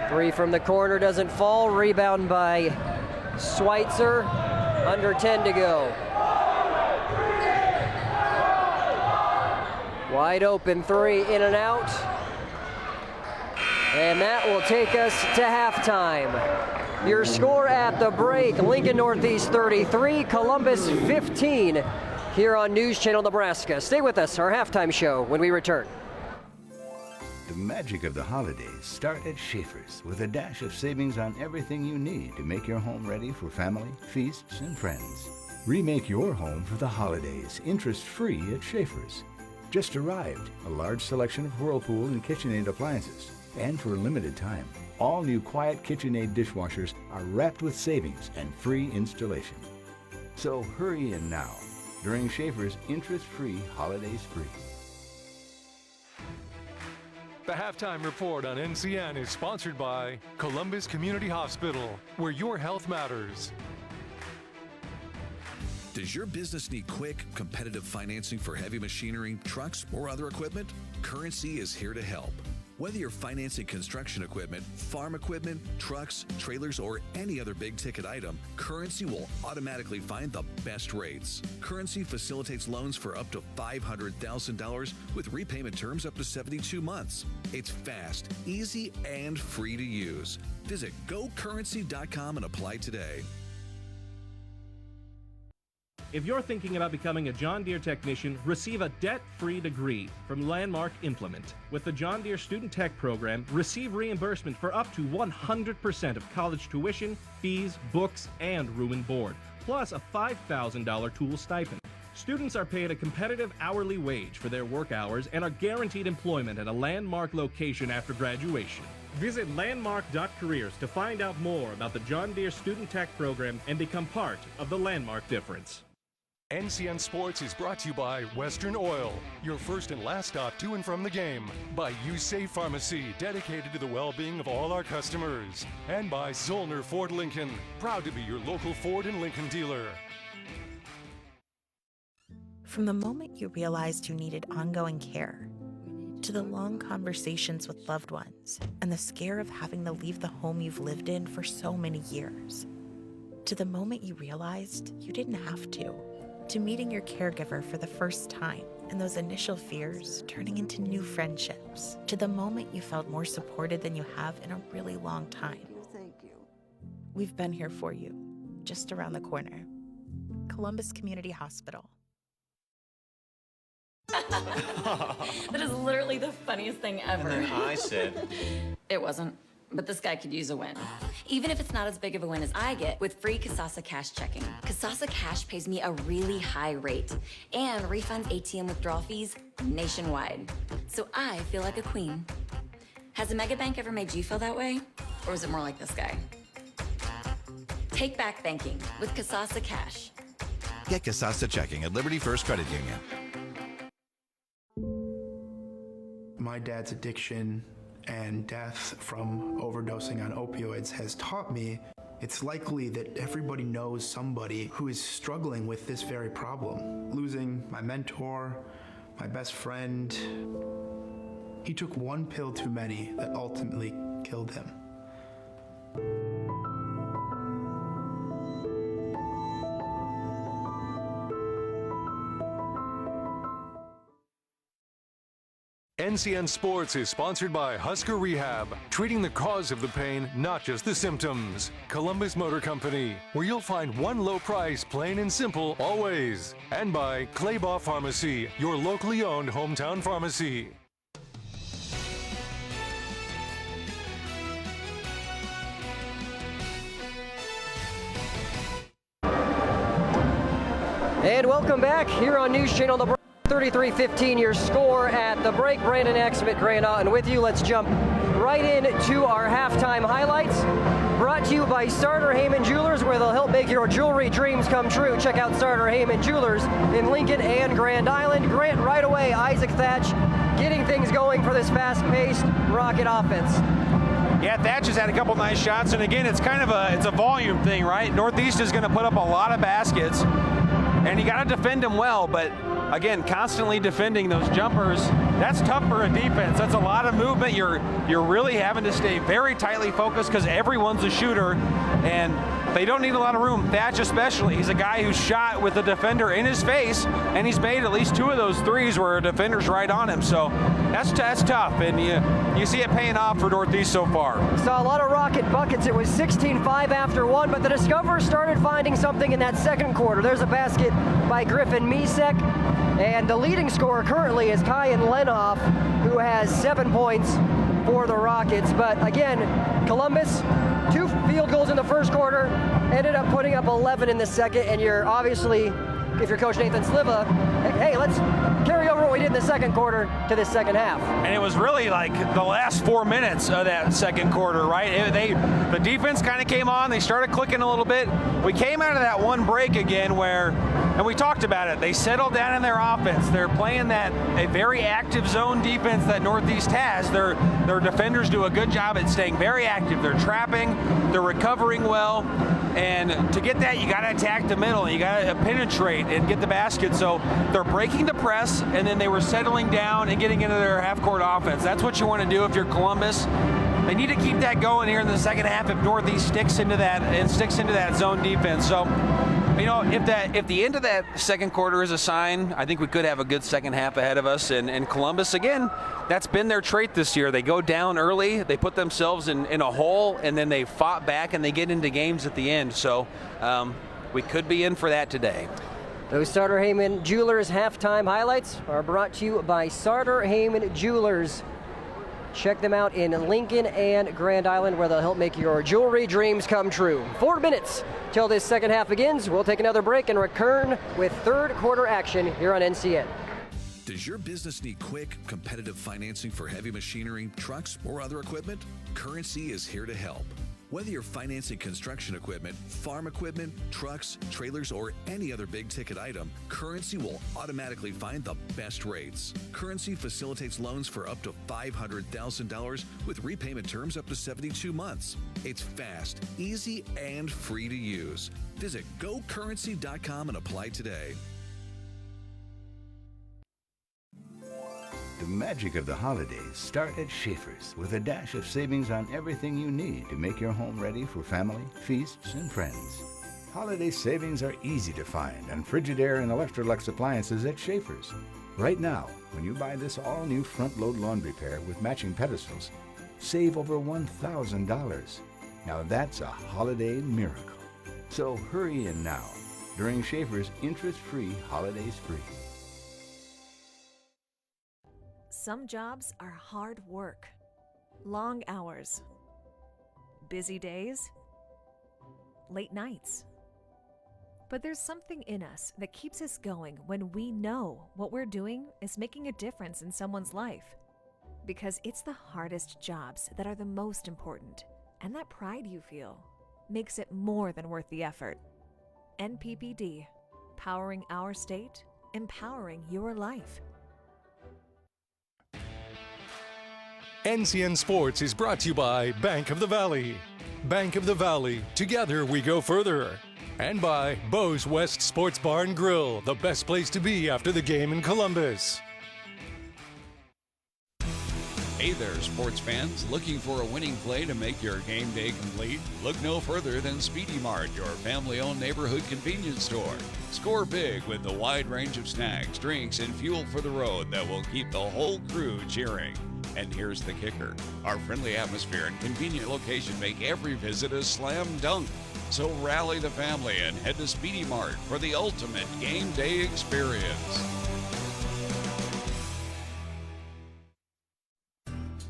Three from the corner doesn't fall. Rebound by Schweitzer. Under 10 to go. Wide open 3, in and out. And that will take us to halftime. Your score at the break, Lincoln Northeast 33, Columbus 15, here on News Channel Nebraska. Stay with us, our halftime show, when we return. The magic of the holidays start at Schaefer's with a dash of savings on everything you need to make your home ready for family, feasts, and friends. Remake your home for the holidays, interest-free at Schaefer's. Just arrived, a large selection of Whirlpool and KitchenAid appliances. And for a limited time, all new Quiet KitchenAid dishwashers are wrapped with savings and free installation. So hurry in now during Schaefer's interest-free holiday spree. The Halftime Report on NCN is sponsored by Columbus Community Hospital, where your health matters. Does your business need quick, competitive financing for heavy machinery, trucks, or other equipment? Currency is here to help. Whether you're financing construction equipment, farm equipment, trucks, trailers, or any other big-ticket item, Currency will automatically find the best rates. Currency facilitates loans for up to $500,000 with repayment terms up to 72 months. It's fast, easy, and free to use. Visit GoCurrency.com and apply today. If you're thinking about becoming a John Deere technician, receive a debt-free degree from Landmark Implement. With the John Deere Student Tech program, receive reimbursement for up to 100% of college tuition, fees, books, and room and board, plus a $5,000 tool stipend. Students are paid a competitive hourly wage for their work hours and are guaranteed employment at a Landmark location after graduation. Visit landmark.careers to find out more about the John Deere Student Tech program and become part of the Landmark difference. NCN Sports is brought to you by Western Oil, your first and last stop to and from the game. By USafe Pharmacy, dedicated to the well-being of all our customers. And by Zollner Ford Lincoln, proud to be your local Ford and Lincoln dealer. From the moment you realized you needed ongoing care, to the long conversations with loved ones, and the scare of having to leave the home you've lived in for so many years, to the moment you realized you didn't have to meeting your caregiver for the first time and those initial fears turning into new friendships, to the moment you felt more supported than you have in a really long time. Thank you. We've been here for you, just around the corner. Columbus Community Hospital. That is literally the funniest thing ever. And then I said, It wasn't, but this guy could use a win. Even if it's not as big of a win as I get with free Kasasa Cash checking. Kasasa Cash pays me a really high rate and refunds ATM withdrawal fees nationwide. So I feel like a queen. Has a mega bank ever made you feel that way? Or is it more like this guy? Take back banking with Kasasa Cash. Get Kasasa checking at Liberty First Credit Union. My dad's addiction and death from overdosing on opioids has taught me it's likely that everybody knows somebody who is struggling with this very problem. Losing my mentor, my best friend, he took one pill too many that ultimately killed him. NCN Sports is sponsored by Husker Rehab, treating the cause of the pain, not just the symptoms. Columbus Motor Company, where you'll find one low price, plain and simple, always. And by Claybaugh Pharmacy, your locally owned hometown pharmacy. And welcome back here on News Channel. The 33-15 your score at the break. Brandon Axum, Grant Otten with you. Let's jump right into our halftime highlights. Brought to you by Starter Heyman Jewelers, where they'll help make your jewelry dreams come true. Check out Starter Heyman Jewelers in Lincoln and Grand Island. Grant, right away, Isaac Thatch getting things going for this fast-paced Rocket offense. Yeah, Thatch has had a couple nice shots, and again, it's kind of a volume thing, right? Northeast is going to put up a lot of baskets, and you got to defend them well, but again, constantly defending those jumpers, that's tough for a defense. That's a lot of movement. You're really having to stay very tightly focused because everyone's a shooter, and they don't need a lot of room. Thatch especially. He's a guy who's shot with a defender in his face, and he's made at least two of those threes where a defender's right on him. So that's tough, and you see it paying off for Northeast so far. Saw a lot of Rocket buckets. It was 16-5 after one, but the Discoverers started finding something in that second quarter. There's a basket by Griffin Misek, and the leading scorer currently is Kyan Lenhoff, who has 7 points for the Rockets. But again, Columbus, 2 field goals in the first quarter, ended up putting up 11 in the second, and you're obviously, if you're Coach Nathan Sliva, hey, let's carry over what we did in the second quarter to this second half. And it was really like the last 4 minutes of that second quarter, right? The defense kind of came on. They started clicking a little bit. We came out of that one break again where, and we talked about it, they settled down in their offense. They're playing a very active zone defense that Northeast has. Their defenders do a good job at staying very active. They're trapping, they're recovering well, and to get that, you got to attack the middle, and you got to penetrate and get the basket. So they're breaking the press, and then they were settling down and getting into their half-court offense. That's what you want to do if you're Columbus. They need to keep that going here in the second half if Northeast sticks into that zone defense. So, you know, if the end of that second quarter is a sign, I think we could have a good second half ahead of us. And Columbus, again, that's been their trait this year. They go down early, they put themselves in a hole, and then they fought back and they get into games at the end. So we could be in for that today. Those Sartor Heyman Jewelers halftime highlights are brought to you by Sartor Heyman Jewelers. Check them out in Lincoln and Grand Island, where they'll help make your jewelry dreams come true. 4 minutes till this second half begins. We'll take another break and return with third quarter action here on NCN. Does your business need quick, competitive financing for heavy machinery, trucks, or other equipment? Currency is here to help. Whether you're financing construction equipment, farm equipment, trucks, trailers, or any other big-ticket item, Currency will automatically find the best rates. Currency facilitates loans for up to $500,000 with repayment terms up to 72 months. It's fast, easy, and free to use. Visit gocurrency.com and apply today. The magic of the holidays start at Schaefer's with a dash of savings on everything you need to make your home ready for family, feasts, and friends. Holiday savings are easy to find on Frigidaire and Electrolux appliances at Schaefer's. Right now, when you buy this all-new front-load laundry pair with matching pedestals, save over $1,000. Now that's a holiday miracle. So hurry in now during Schaefer's interest-free holiday spree. Some jobs are hard work, long hours, busy days, late nights. But there's something in us that keeps us going when we know what we're doing is making a difference in someone's life. Because it's the hardest jobs that are the most important, and that pride you feel makes it more than worth the effort. NPPD, powering our state, empowering your life. NCN Sports is brought to you by Bank of the Valley. Bank of the Valley, together we go further. And by Bo's West Sports Bar and Grill, the best place to be after the game in Columbus. Hey there, sports fans. Looking for a winning play to make your game day complete? Look no further than Speedy Mart, your family-owned neighborhood convenience store. Score big with the wide range of snacks, drinks, and fuel for the road that will keep the whole crew cheering. And here's the kicker. Our friendly atmosphere and convenient location make every visit a slam dunk. So rally the family and head to Speedy Mart for the ultimate game day experience.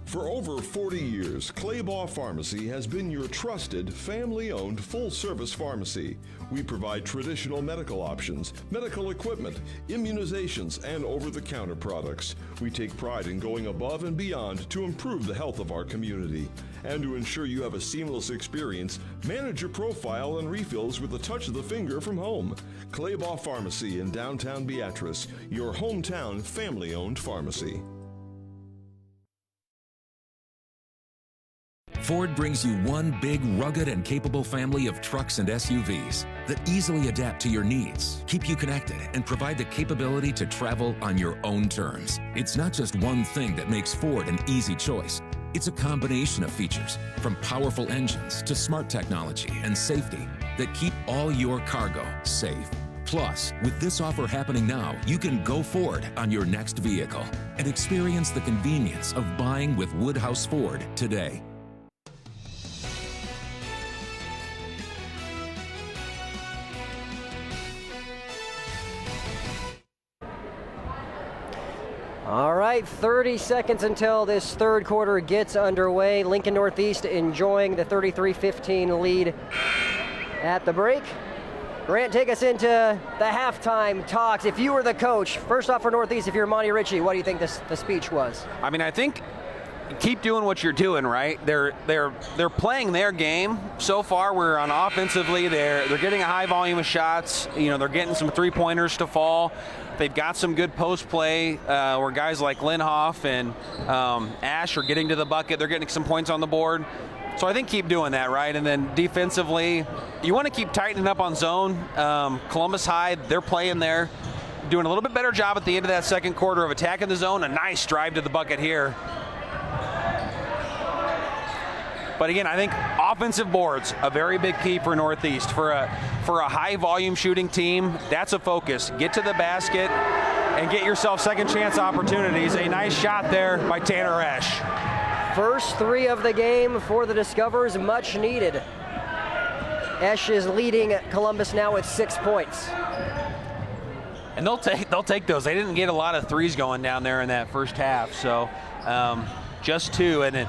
For over 40 years, Claybaugh Pharmacy has been your trusted, family-owned, full-service pharmacy. We provide traditional medical options, medical equipment, immunizations, and over-the-counter products. We take pride in going above and beyond to improve the health of our community. And to ensure you have a seamless experience, manage your profile and refills with a touch of the finger from home. Claybaugh Pharmacy in downtown Beatrice, your hometown family-owned pharmacy. Ford brings you one big, rugged, and capable family of trucks and SUVs that easily adapt to your needs, keep you connected, and provide the capability to travel on your own terms. It's not just one thing that makes Ford an easy choice. It's a combination of features, from powerful engines to smart technology and safety, that keep all your cargo safe. Plus, with this offer happening now, you can go Ford on your next vehicle and experience the convenience of buying with Woodhouse Ford today. All right, 30 seconds until this third quarter gets underway. Lincoln Northeast enjoying the 33-15 lead at the break. Grant, take us into the halftime talks. If you were the coach, first off for Northeast, if you're Monty Ritchie, what do you think the speech was? I mean, I think keep doing what you're doing, right? They're playing their game. So far, we're on offensively. They're getting a high volume of shots. You know, they're getting some three-pointers to fall. They've got some good post play where guys like Linhoff and Ash are getting to the bucket. They're getting some points on the board. So I think keep doing that, right? And then defensively, you want to keep tightening up on zone. Columbus High, they're playing there, doing a little bit better job at the end of that second quarter of attacking the zone. A nice drive to the bucket here. But again, I think offensive boards, a very big key for Northeast. For a high volume shooting team, that's a focus. Get to the basket and get yourself second chance opportunities. A nice shot there by Tanner Esch. First three of the game for the Discoverers, much needed. Esch is leading Columbus now with 6 points. And they'll take those. They didn't get a lot of threes going down there in that first half, so just 2, and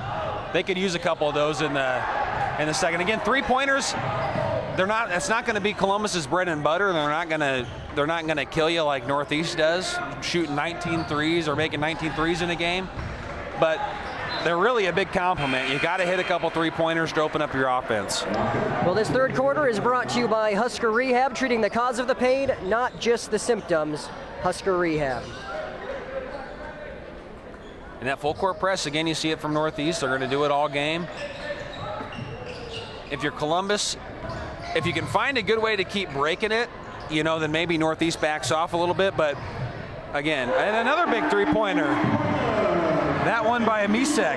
they could use a couple of those in the second. Again, 3-pointers. It's not going to be Columbus's bread and butter. They're not going to kill you like Northeast does, shooting 19 threes or making 19 threes in a game. But they're really a big compliment. You got to hit a couple 3-pointers to open up your offense. Well, this third quarter is brought to you by Husker Rehab, treating the cause of the pain, not just the symptoms. Husker Rehab. And that full court press, again, you see it from Northeast. They're going to do it all game. If you're Columbus, if you can find a good way to keep breaking it, then maybe Northeast backs off a little bit. But again, and another big 3-pointer. That one by Misek.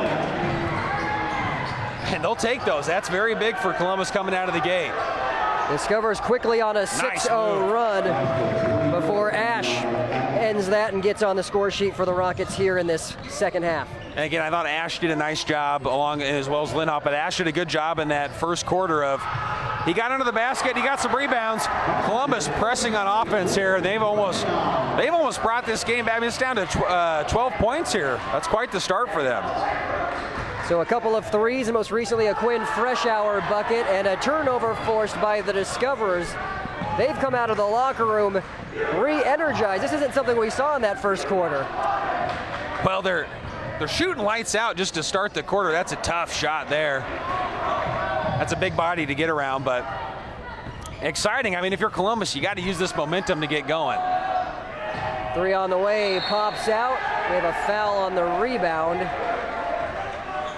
And they'll take those. That's very big for Columbus coming out of the gate. Discovers quickly on a 6-0 run before Ash ends that and gets on the score sheet for the Rockets here in this second half. And again, I thought Ash did a nice job along as well as Lindhoff, but Ash did a good job in that first quarter of he got under the basket, he got some rebounds. Columbus pressing on offense here. They've almost brought this game back. I mean, it's down to 12 points here. That's quite the start for them. So a couple of threes, and most recently a Quinn Freshour bucket, and a turnover forced by the Discoverers. They've come out of the locker room re-energized. This isn't something we saw in that first quarter. Well, they're shooting lights out just to start the quarter. That's a tough shot there. That's a big body to get around, but exciting. I mean, if you're Columbus, you got to use this momentum to get going. 3 on the way, pops out. We have a foul on the rebound.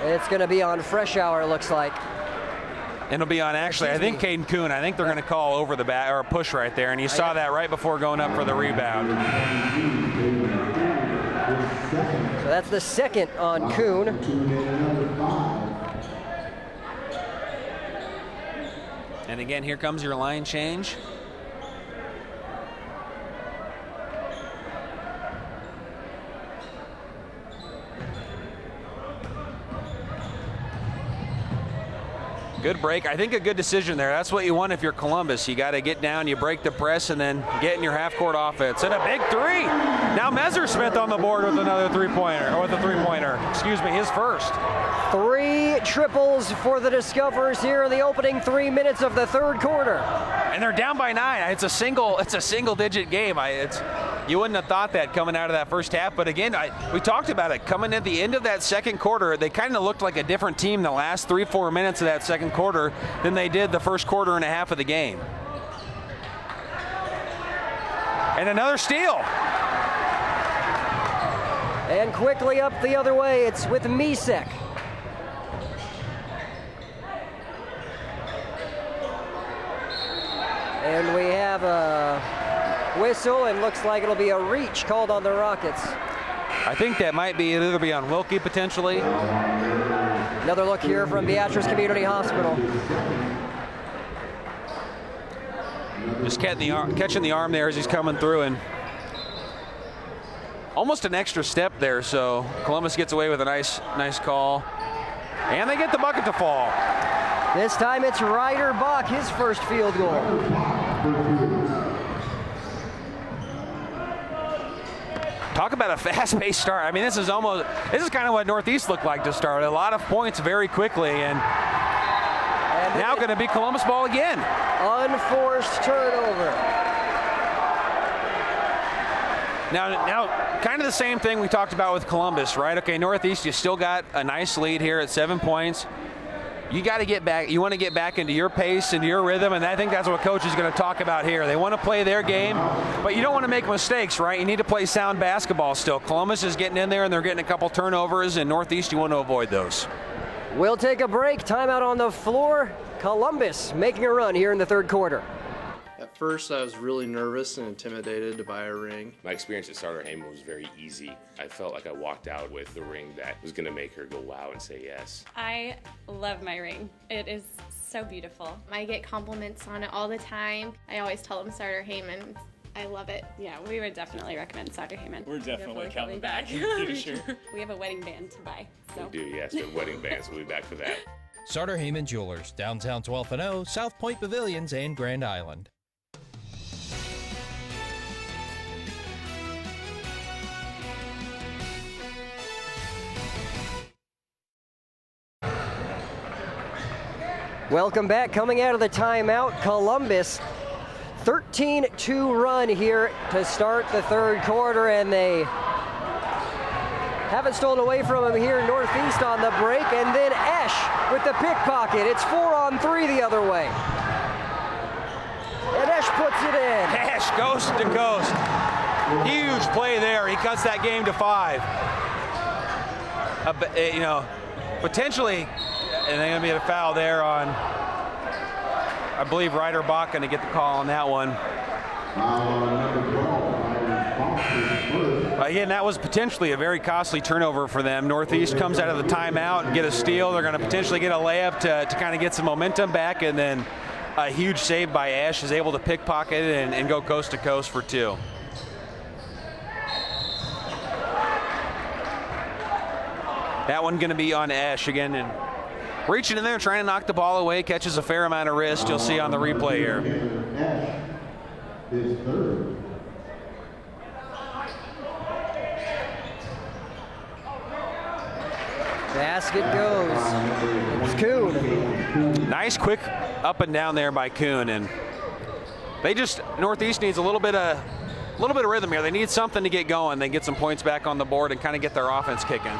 It's going to be on Freshour, it looks like. And it'll be on, actually, I think Caden Kuhn. I think they're going to call over the back, or a push right there, and you saw that right before going up for the rebound. So that's the second on Kuhn. And again, here comes your line change. Good break. I think a good decision there. That's what you want if you're Columbus. You got to get down, you break the press, and then get in your half-court offense. And a big 3. Now Messersmith on the board with another 3-pointer, or with a 3-pointer. Excuse me, his first. 3 triples for the Discoverers here in the opening 3 minutes of the third quarter. And they're down by 9. It's a single-digit game. You wouldn't have thought that coming out of that first half, but again, we talked about it. Coming at the end of that second quarter, they kind of looked like a different team the last 3-4 minutes of that second quarter than they did the first quarter and a half of the game. And another steal. And quickly up the other way, it's with Misek. And we have a whistle, and looks like it'll be a reach called on the Rockets. I think that might be either be on Wilkie potentially. Another look here from Beatrice Community Hospital. Just catching the arm there as he's coming through, and almost an extra step there. So Columbus gets away with a nice call, and they get the bucket to fall. This time it's Ryder Bach, his first field goal. Talk about a fast-paced start. I mean, this is kind of what Northeast looked like to start. A lot of points very quickly, and now going to be Columbus ball again. Unforced turnover. Now, kind of the same thing we talked about with Columbus, right? Okay, Northeast, you still got a nice lead here at 7 points. You got to get back. You want to get back into your pace, into your rhythm, and I think that's what Coach is going to talk about here. They want to play their game, but you don't want to make mistakes, right? You need to play sound basketball still. Columbus is getting in there, and they're getting a couple turnovers, and Northeast, you want to avoid those. We'll take a break. Timeout on the floor. Columbus making a run here in the third quarter. At first, I was really nervous and intimidated to buy a ring. My experience at Starter Heyman was very easy. I felt like I walked out with the ring that was going to make her go wow and say yes. I love my ring. It is so beautiful. I get compliments on it all the time. I always tell them Starter Heyman. I love it. Yeah, we would definitely recommend Starter Heyman. We're definitely coming back. Sure. We have a wedding band to buy. So. We do, yes. We have wedding bands. We'll be back for that. Starter Heyman Jewelers, downtown 12th and O, South Point Pavilions, and Grand Island. Welcome back. Coming out of the timeout, Columbus 13-2 run here to start the third quarter, and they haven't stolen away from him here. Northeast on the break, and then Esch with the pickpocket. It's 4-on-3 the other way. And Esch puts it in. Esch coast to coast. Huge play there. He cuts that game to 5. Potentially, and they're going to be a foul there on, I believe, Ryder Bach going to get the call on that one. Again, that was potentially a very costly turnover for them. Northeast comes out of the timeout and get a steal. They're going to potentially get a layup to kind of get some momentum back, and then a huge save by Ash is able to pickpocket it and go coast to coast for 2. That one going to be on Ash again, and reaching in there, trying to knock the ball away, catches a fair amount of wrist. You'll see on the replay here. His third. Basket goes. It's Kuhn. Nice quick up and down there by Kuhn, and Northeast needs a little bit of rhythm here. They need something to get going. They get some points back on the board and kind of get their offense kicking.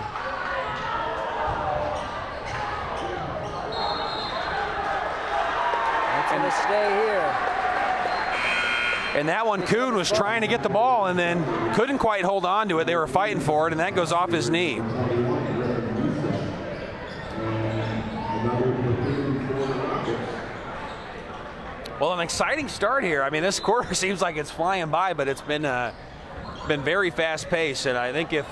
To stay here. And that one, Kuhn was trying to get the ball and then couldn't quite hold on to it. They were fighting for it, and that goes off his knee. Well, an exciting start here. I mean, this quarter seems like it's flying by, but it's been very fast-paced. And I think if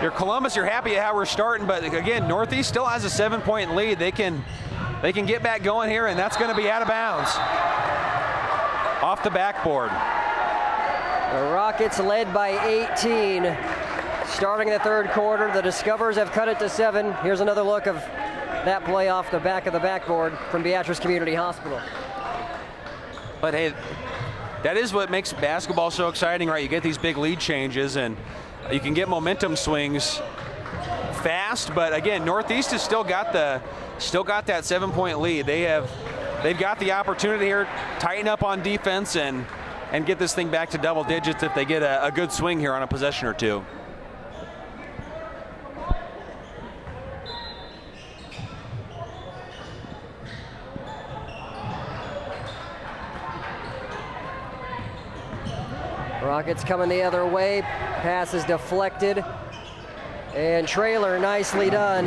you're Columbus, you're happy at how we're starting. But again, Northeast still has a 7-point lead. They can get back going here, and that's going to be out of bounds. Off the backboard. The Rockets led by 18. Starting the third quarter, the Discoverers have cut it to 7. Here's another look of that play off the back of the backboard from Beatrice Community Hospital. But hey, that is what makes basketball so exciting, right? You get these big lead changes, and you can get momentum swings fast. But again, Northeast has still got that 7-point lead. They've got the opportunity here, tighten up on defense and get this thing back to double digits if they get a good swing here on a possession or two. Rockets coming the other way. Pass is deflected. And trailer nicely done.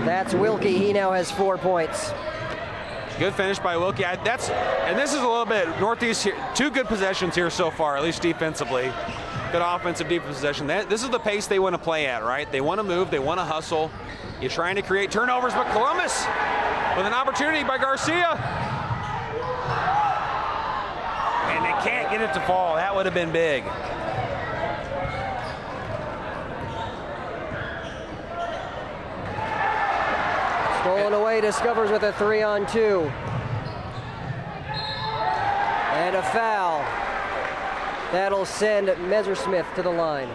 That's Wilkie. He now has 4 points. Good finish by Wilkie. And this is a little bit Northeast here. 2 good possessions here so far, at least defensively. Good offensive defensive possession. This is the pace they want to play at, right? They want to move. They want to hustle. You're trying to create turnovers, but Columbus with an opportunity by Garcia. And they can't get it to fall. That would have been big. Stolen away, Discoverers with a 3-on-2. And a foul. That'll send Messersmith to the line.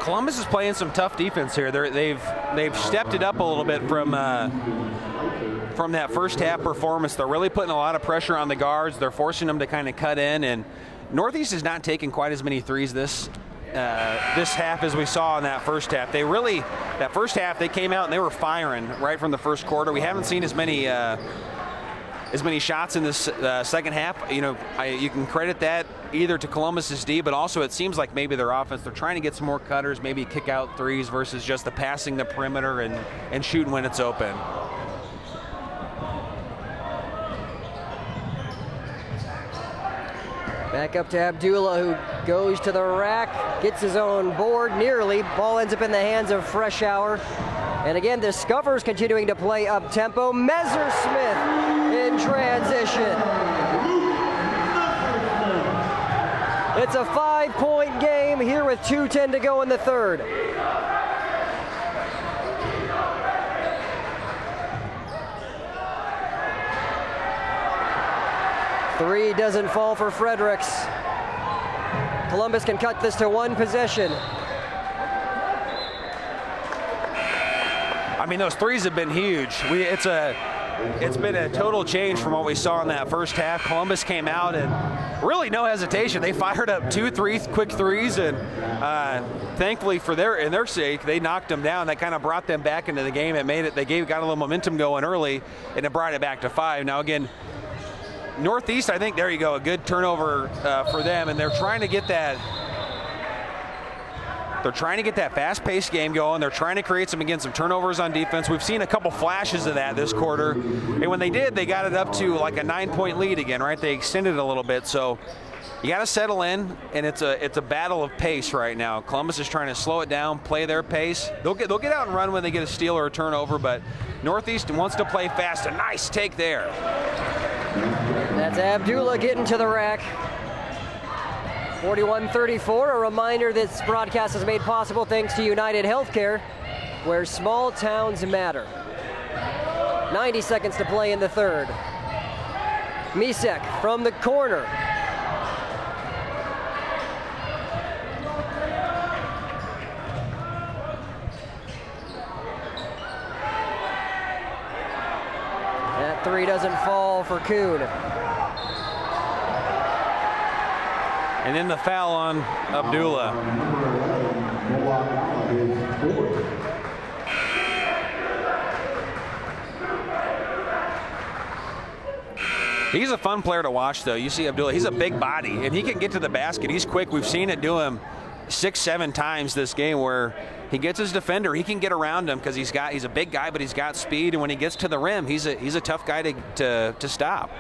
Columbus is playing some tough defense here. They've stepped it up a little bit from that first half performance. They're really putting a lot of pressure on the guards. They're forcing them to kind of cut in, and Northeast is not taking quite as many threes this half as we saw in that first half. That first half they came out and they were firing right from the first quarter. We haven't seen as many shots in this second half. You can credit that either to Columbus's D, but also it seems like maybe their offense, they're trying to get some more cutters, maybe kick out threes versus just the passing the perimeter and shooting when it's open. Back up to Abdullah, who goes to the rack, gets his own board nearly. Ball ends up in the hands of Freshour. And again, Discoverers continuing to play up-tempo. Messersmith in transition. It's a 5-point game here with 2:10 to go in the third. Three doesn't fall for Fredericks. Columbus can cut this to one possession. I mean, those threes have been huge. It's been a total change from what we saw in that first half. Columbus came out and really no hesitation. They fired up 2-3 quick threes, and thankfully for their sake, they knocked them down. That kind of brought them back into the game. It made it. Got a little momentum going early, and it brought it back to 5. Now again, Northeast, I think there you go, a good turnover for them, and they're trying to get that. They're trying to get that fast-paced game going. They're trying to create some turnovers on defense. We've seen a couple flashes of that this quarter. And when they did, they got it up to like a 9-point lead again, right? They extended it a little bit. So you got to settle in, and it's a battle of pace right now. Columbus is trying to slow it down, play their pace. They'll get out and run when they get a steal or a turnover, but Northeast wants to play fast. A nice take there. That's Abdullah getting to the rack. 41-34, a reminder this broadcast is made possible thanks to United Healthcare, where small towns matter. 90 seconds to play in the third. Misek from the corner. That three doesn't fall for Kuhn. And then the foul on Abdullah. He's a fun player to watch, though. You see Abdullah, he's a big body, and he can get to the basket. He's quick. We've seen it do him 6-7 times this game where he gets his defender. He can get around him because he's a big guy, but he's got speed, and when he gets to the rim, he's a tough guy to stop.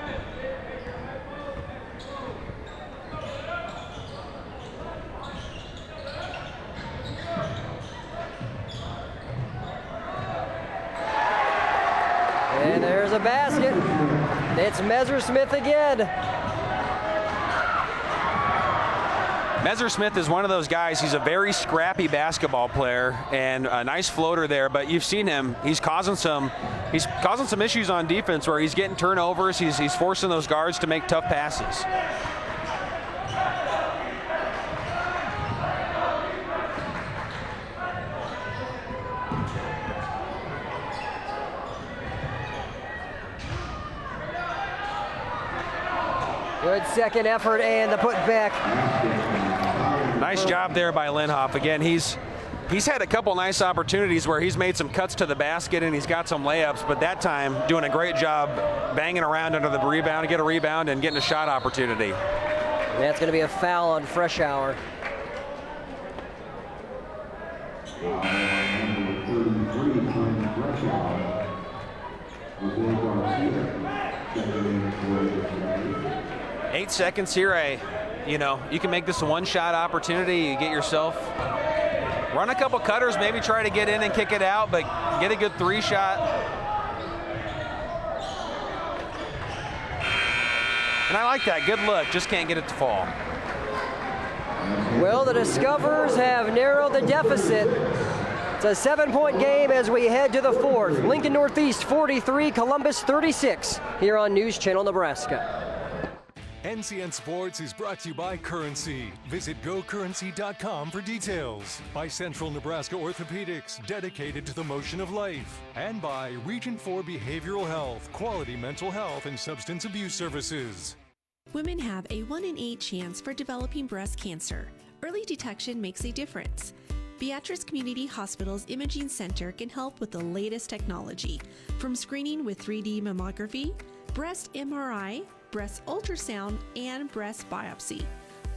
And there's a basket. It's Messersmith again. Messersmith is one of those guys. He's a very scrappy basketball player and a nice floater there, but you've seen him. He's causing some issues on defense where he's getting turnovers. He's forcing those guards to make tough passes. Good second effort and the putback. Nice job there by Lindhoff. Again, he's had a couple nice opportunities where he's made some cuts to the basket and he's got some layups, but that time doing a great job banging around under the rebound, get a rebound and getting a shot opportunity. And that's going to be a foul on Freshour. Eight seconds here. You can make this a one-shot opportunity. You get yourself, run a couple cutters, maybe try to get in and kick it out, but get a good three-shot. And I like that. Good look. Just can't get it to fall. Well, the Discoverers have narrowed the deficit. It's a 7-point game as we head to the fourth. Lincoln Northeast 43, Columbus 36, here on News Channel Nebraska. NCN Sports is brought to you by Currency. Visit gocurrency.com for details. By Central Nebraska Orthopedics, dedicated to the motion of life. And by Region 4 Behavioral Health, quality mental health and substance abuse services. Women have a 1 in 8 chance for developing breast cancer. Early detection makes a difference. Beatrice Community Hospital's Imaging Center can help with the latest technology, from screening with 3D mammography, breast MRI, breast ultrasound, and breast biopsy.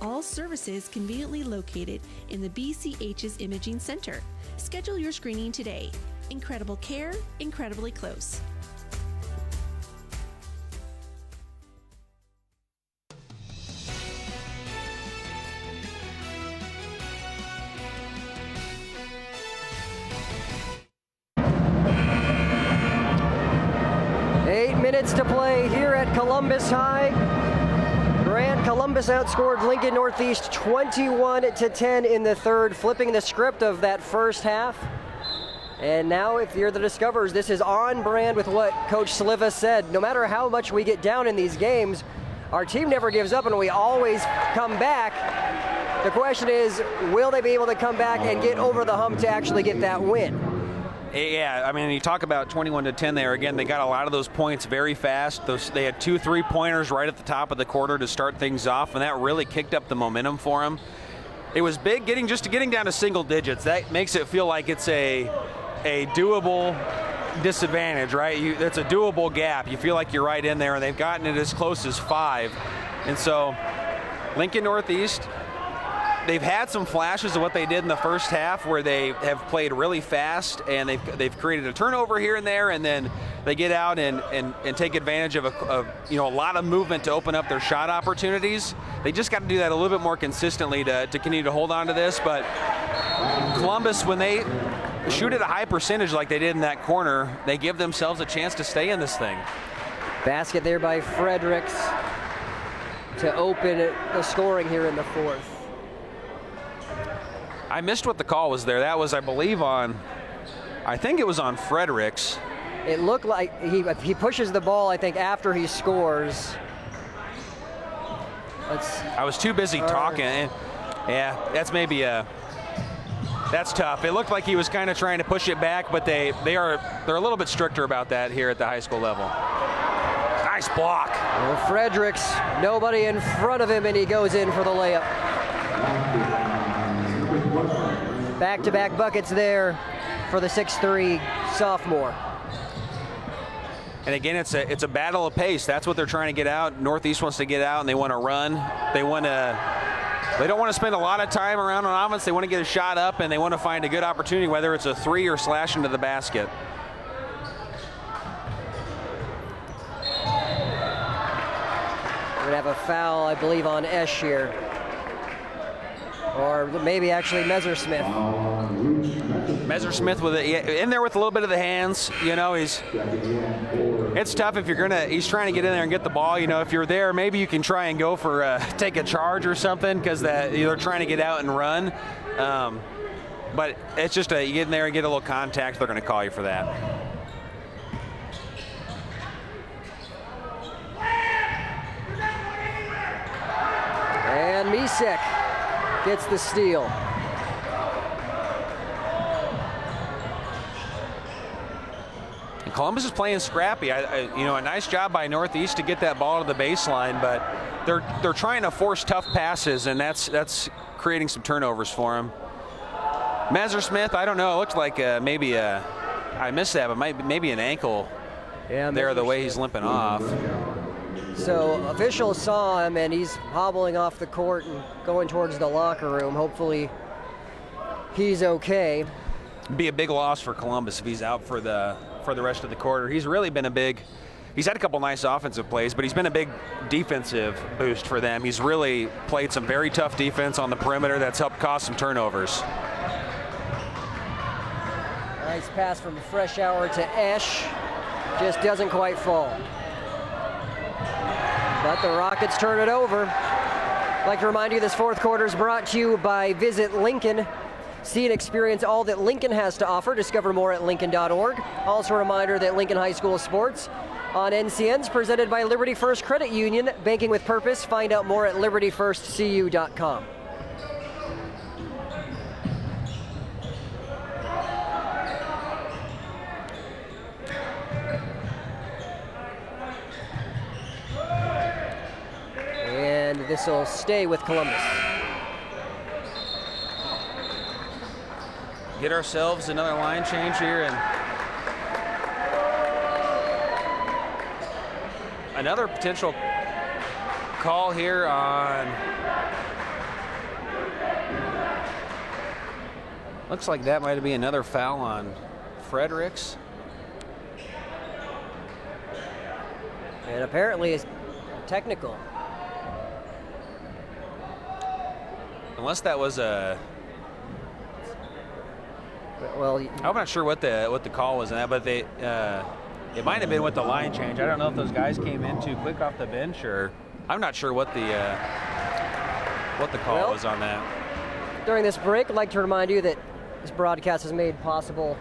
All services conveniently located in the BCH's Imaging Center. Schedule your screening today. Incredible care, incredibly close. Minutes to play here at Columbus High. Grant, Columbus outscored Lincoln Northeast 21-10 in the third, flipping the script of that first half. And now if you're the Discoverers, this is on brand with what Coach Sliva said. No matter how much we get down in these games, our team never gives up and we always come back. The question is, will they be able to come back and get over the hump to actually get that win? Yeah, I mean, you talk about 21-10 there. Again, they got a lot of those points very fast. They had 2 3-pointers right at the top of the quarter to start things off, and that really kicked up the momentum for them. It was big getting down to single digits. That makes it feel like it's a doable disadvantage, right? It's a doable gap. You feel like you're right in there, and they've gotten it as close as 5. And so Lincoln Northeast, they've had some flashes of what they did in the first half where they have played really fast and they've created a turnover here and there, and then they get out and take advantage of a lot of movement to open up their shot opportunities. They just got to do that a little bit more consistently to continue to hold on to this. But Columbus, when they shoot at a high percentage like they did in that corner, they give themselves a chance to stay in this thing. Basket there by Fredericks to open the scoring here in the fourth. I missed what the call was there. That was, I believe, I think it was on Fredericks. It looked like he pushes the ball, I think, after he scores. I was too busy talking. Yeah, that's maybe that's tough. It looked like he was kind of trying to push it back, but they're a little bit stricter about that here at the high school level. Nice block. Well, Fredericks, nobody in front of him, and he goes in for the layup. Back-to-back buckets there for the 6'3" sophomore. And again, it's a battle of pace. That's what they're trying to get out. Northeast wants to get out, and they want to run. They don't want to spend a lot of time around on offense. They want to get a shot up, and they want to find a good opportunity, whether it's a 3 or slash into the basket. We're going to have a foul, I believe, on Esch here. Or maybe actually Messersmith. Messersmith with it in there with a little bit of the hands. It's tough if he's trying to get in there and get the ball. If you're there, maybe you can try and go for take a charge or something, because they're trying to get out and run. But it's just you get in there and get a little contact, they're going to call you for that. And Misek gets the steal. And Columbus is playing scrappy. A nice job by Northeast to get that ball to the baseline, but they're trying to force tough passes, and that's creating some turnovers for them. Messersmith, I don't know. It looked like maybe I missed that, but maybe an ankle. Yeah, there, the way he's limping off. So officials saw him, and he's hobbling off the court and going towards the locker room. Hopefully he's okay. It'd be a big loss for Columbus if he's out for the rest of the quarter. He's really been he's had a couple nice offensive plays, but he's been a big defensive boost for them. He's really played some very tough defense on the perimeter that's helped cause some turnovers. Nice pass from Freshour to Esch. Just doesn't quite fall. But the Rockets turn it over. I'd like to remind you this fourth quarter is brought to you by Visit Lincoln. See and experience all that Lincoln has to offer. Discover more at Lincoln.org. Also a reminder that Lincoln High School Sports on NCN's presented by Liberty First Credit Union. Banking with purpose. Find out more at libertyfirstcu.com. And this will stay with Columbus. Get ourselves another line change here, and another potential call here on, looks like that might be another foul on Fredericks. And apparently it's technical. Unless that was a, well, I'm not sure what the call was on that, but it might have been with the line change. I don't know if those guys came in too quick off the bench, or I'm not sure what the call was on that. During this break, I'd like to remind you that this broadcast is made possible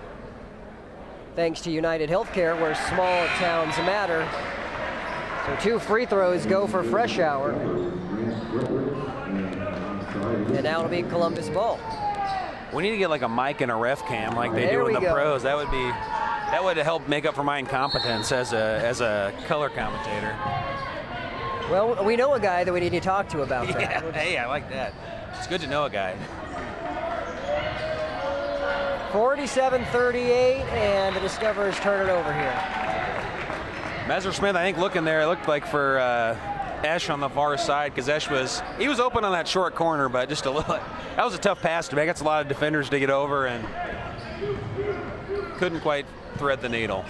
thanks to United Healthcare, where small towns matter. So 2 free throws go for Freshour. And now it'll be Columbus ball. We need to get like a mic and a ref cam like they There do in we the go. pros. That would help make up for my incompetence as a color commentator. Well, we know a guy that we need to talk to about that. Yeah, hey, I like that. It's good to know a guy. 47-38, and the Discoverers turn it over here. Messersmith, I think looking there, it looked like for Esch on the far side, because Esch was open on that short corner, but just a little. That was a tough pass to make. That's a lot of defenders to get over, and couldn't quite thread the needle.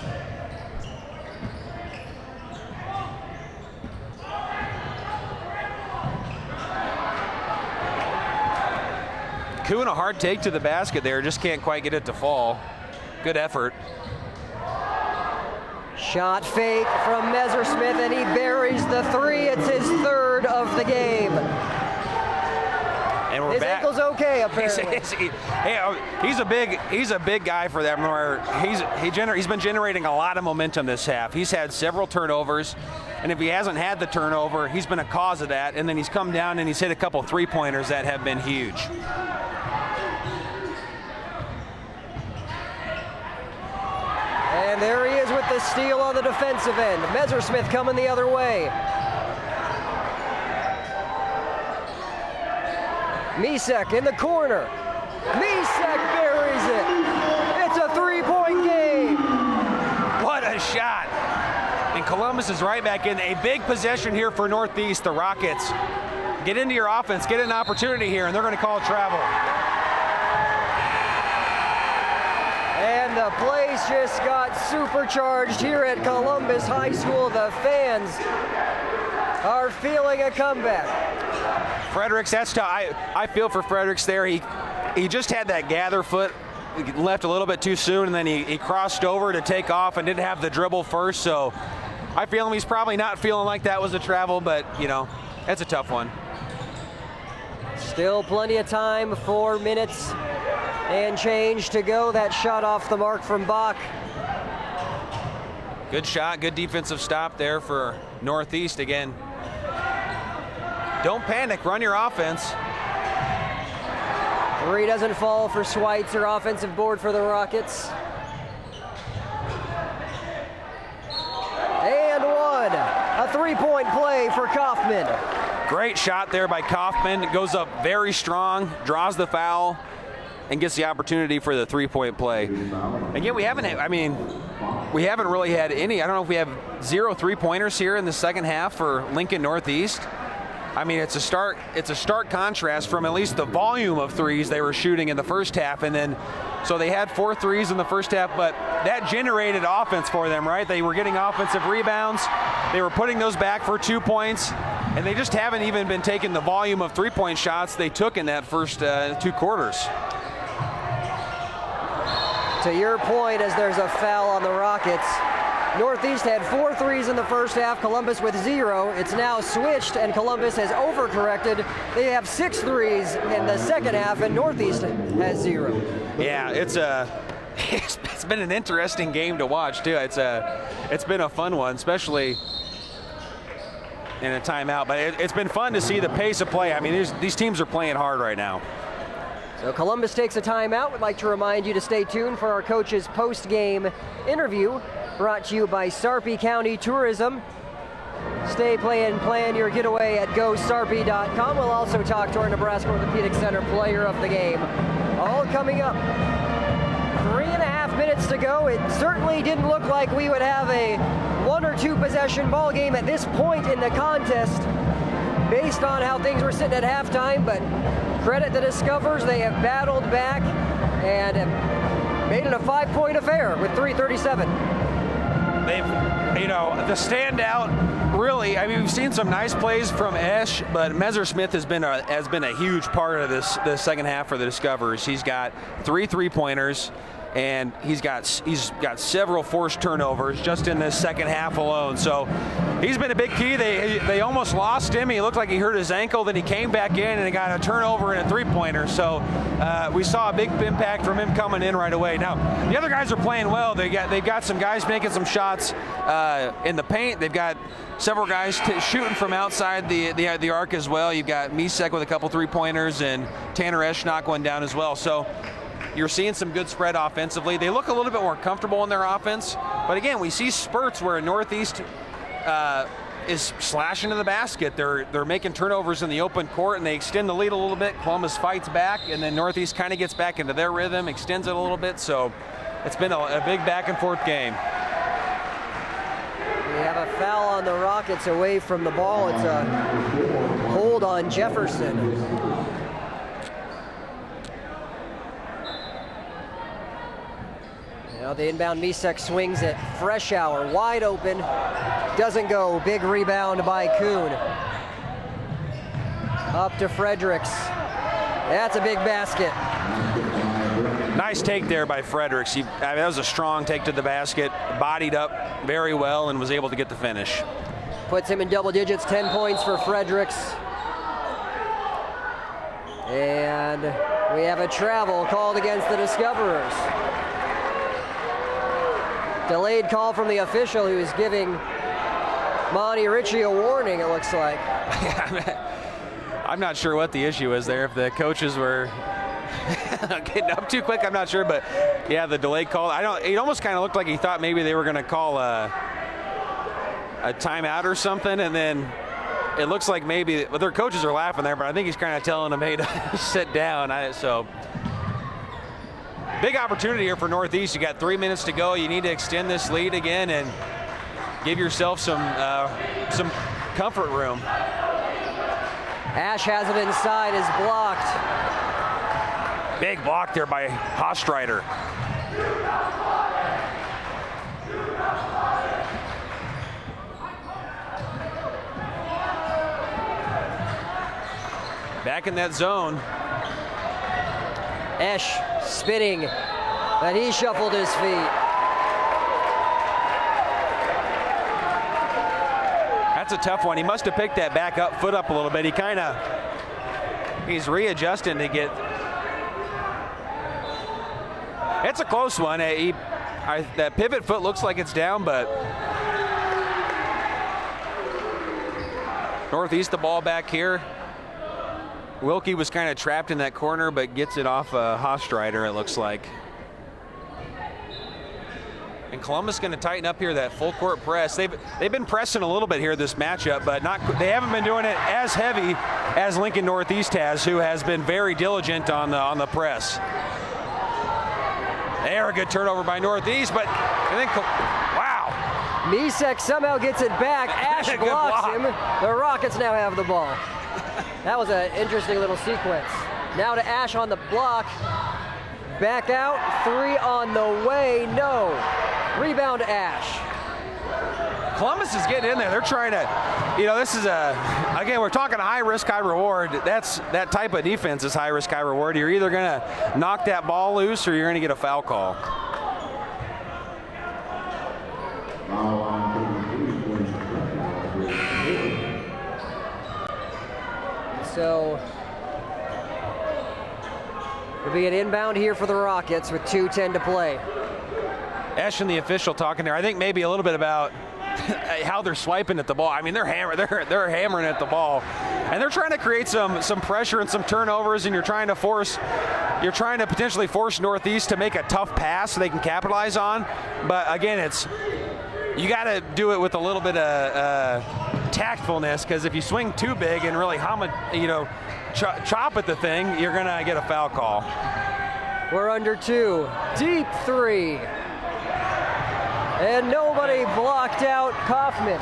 Kuhn, a hard take to the basket there, just can't quite get it to fall. Good effort. Shot fake from Messersmith, and he buries the three. It's his third of the game. And we're His back. ankle's okay, apparently. He's a big guy for them. He's been generating a lot of momentum this half. He's had several turnovers, and if he hasn't had the turnover, he's been a cause of that. And then he's come down and he's hit a couple three-pointers that have been huge. And there he is with the steal on the defensive end. Messersmith coming the other way. Misek in the corner. Misek buries it. It's a three-point game. What a shot. And Columbus is right back in. A big possession here for Northeast. The Rockets get into your offense, get an opportunity here, and they're going to call travel. And the place just got supercharged here at Columbus High School. The fans are feeling a comeback. Fredericks, that's tough. I feel for Fredericks there. He just had that gather foot, left a little bit too soon, and then he crossed over to take off and didn't have the dribble first. So I feel him. He's probably not feeling like that was a travel, but, that's a tough one. Still plenty of time, 4 minutes and change to go. That shot off the mark from Bach. Good shot, good defensive stop there for Northeast again. Don't panic, run your offense. Three doesn't fall for Schweitzer, offensive board for the Rockets. And one, a three-point play for Kaufman. Great shot there by Kaufman. It goes up very strong, draws the foul, and gets the opportunity for the three-point play. Again, we haven't really had any. I don't know if we have 0 three-pointers here in the second half for Lincoln Northeast. I mean, it's a stark contrast from at least the volume of threes they were shooting in the first half, and then so they had 4 threes in the first half, but that generated offense for them, right? They were getting offensive rebounds. They were putting those back for 2 points, and they just haven't even been taking the volume of three-point shots they took in that first 2 quarters. To your point, as there's a foul on the Rockets, Northeast had 4 threes in the first half, Columbus with 0. It's now switched, and Columbus has overcorrected. They have 6 threes in the second half, and Northeast has 0. Yeah, it's been an interesting game to watch too. It's been a fun one, especially in a timeout. But it's been fun to see the pace of play. I mean, these teams are playing hard right now. So Columbus takes a timeout. We'd like to remind you to stay tuned for our coach's post-game interview, brought to you by Sarpy County Tourism. Stay, play, and plan your getaway at GoSarpy.com. We'll also talk to our Nebraska Orthopedic Center player of the game. All coming up. 3.5 minutes to go. It certainly didn't look like we would have a 1 or 2 possession ball game at this point in the contest, based on how things were sitting at halftime, but credit the Discoverers. They have battled back and have made it a 5-point affair with 3:37. The standout, really, I mean, we've seen some nice plays from Esch, but Messersmith has been a huge part of this second half for the Discoverers. He's got 3 3-pointers, and he's got several forced turnovers just in this second half alone. So he's been a big key. They almost lost him. He looked like he hurt his ankle, then he came back in and he got a turnover and a three-pointer. So we saw a big impact from him coming in right away. Now the other guys are playing well. They've got some guys making some shots in the paint. They've got several guys shooting from outside the arc as well. You've got Misek with a couple three-pointers and Tanner Esch knock one down as well. So you're seeing some good spread offensively. They look a little bit more comfortable in their offense. But again, we see spurts where Northeast is slashing to the basket. They're making turnovers in the open court, and they extend the lead a little bit. Columbus fights back, and then Northeast kind of gets back into their rhythm, extends it a little bit. So it's been a big back-and-forth game. We have a foul on the Rockets away from the ball. It's a hold on Jefferson. Now the inbound Misek swings it. Freshour wide open. Doesn't go. Big rebound by Kuhn. Up to Fredericks. That's a big basket. Nice take there by Fredericks. That was a strong take to the basket. Bodied up very well and was able to get the finish. Puts him in double digits. 10 points for Fredericks. And we have a travel called against the Discoverers. Delayed call from the official who is giving Monty Ritchie a warning, it looks like. I'm not sure what the issue is there. If the coaches were getting up too quick, I'm not sure. But yeah, the delayed call. It almost kind of looked like he thought maybe they were going to call a timeout or something, and then it looks like maybe their coaches are laughing there. But I think he's kind of telling them, "Hey, sit down." So. Big opportunity here for Northeast. You got 3 minutes to go. You need to extend this lead again and give yourself some comfort room. Ash has it inside, is blocked. Big block there by Hostreiter. Back in that zone. Esch spinning, but he shuffled his feet. That's a tough one. He must have picked that back up, foot up a little bit. He's readjusting to get. It's a close one. That pivot foot looks like it's down, but Northeast the ball back here. Wilkie was kind of trapped in that corner, but gets it off Hostreiter, it looks like. And Columbus going to tighten up here that full court press. They've been pressing a little bit here this matchup, but they haven't been doing it as heavy as Lincoln Northeast has, who has been very diligent on the press. There, a good turnover by Northeast, but I think, wow. Misek somehow gets it back. Ash blocks him. The Rockets now have the ball. That was an interesting little sequence. Now to Ash on the block. Back out. 3 on the way. No. Rebound Ash. Columbus is getting in there. They're trying to, this is again, we're talking high risk, high reward. That type of defense is high risk, high reward. You're either going to knock that ball loose or you're going to get a foul call. So it'll be an inbound here for the Rockets with 2:10 to play. Esch and the official talking there. I think maybe a little bit about how they're swiping at the ball. I mean, they're hammering at the ball, and they're trying to create some pressure and some turnovers. And you're trying to potentially force Northeast to make a tough pass so they can capitalize on. But again, you got to do it with a little bit of tactfulness, because if you swing too big and really chop at the thing, you're gonna get a foul call. We're under 2. Deep 3. And nobody blocked out Kaufman.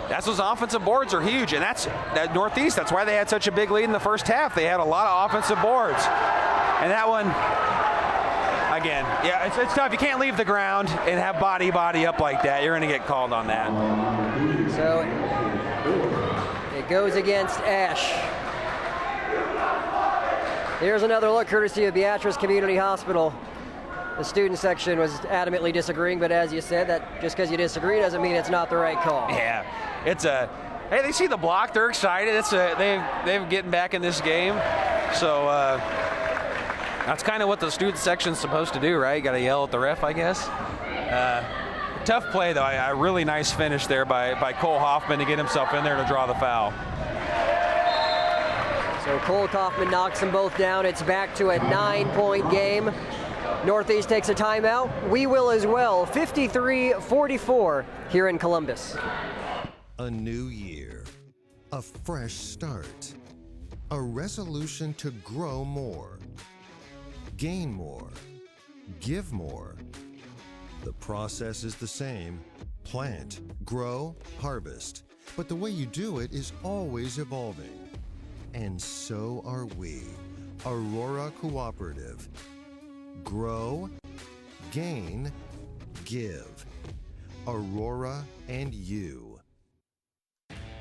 That's those offensive boards are huge, and that Northeast, that's why they had such a big lead in the first half. They had a lot of offensive boards. And that one, again, yeah, it's tough. You can't leave the ground and have body up like that. You're going to get called on that. So it goes against Ash. Here's another look courtesy of Beatrice Community Hospital. The student section was adamantly disagreeing, but as you said, that just because you disagree doesn't mean it's not the right call. Yeah, hey, they see the block, they're excited. They've getting back in this game, so that's kind of what the student section's supposed to do, right? You got to yell at the ref, I guess. Tough play though. A really nice finish there by Cole Hoffman to get himself in there to draw the foul. So Cole Kaufman knocks them both down. It's back to a 9-point game. Northeast takes a timeout. We will as well. 53-44 here in Columbus. A new year, a fresh start, a resolution to grow more, gain more, give more. The process is the same: plant, grow, harvest. But the way you do it is always evolving. And so are we, Aurora Cooperative. Grow, gain, give. Aurora and you.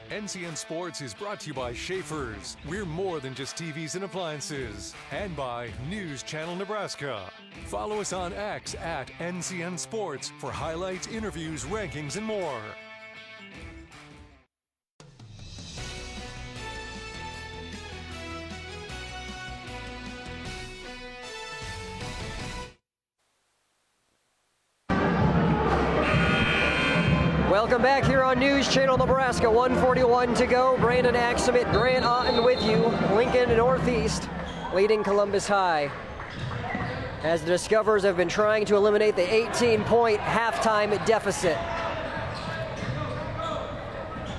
NCN Sports is brought to you by Schaefer's. We're more than just TVs and appliances. And by News Channel Nebraska. Follow us on X at NCN Sports for highlights, interviews, rankings, and more. Welcome back here on News Channel Nebraska. 1:41 to go. Brandon Axelman, Grant Otten with you. Lincoln Northeast leading Columbus High, as the Discoverers have been trying to eliminate the 18-point halftime deficit.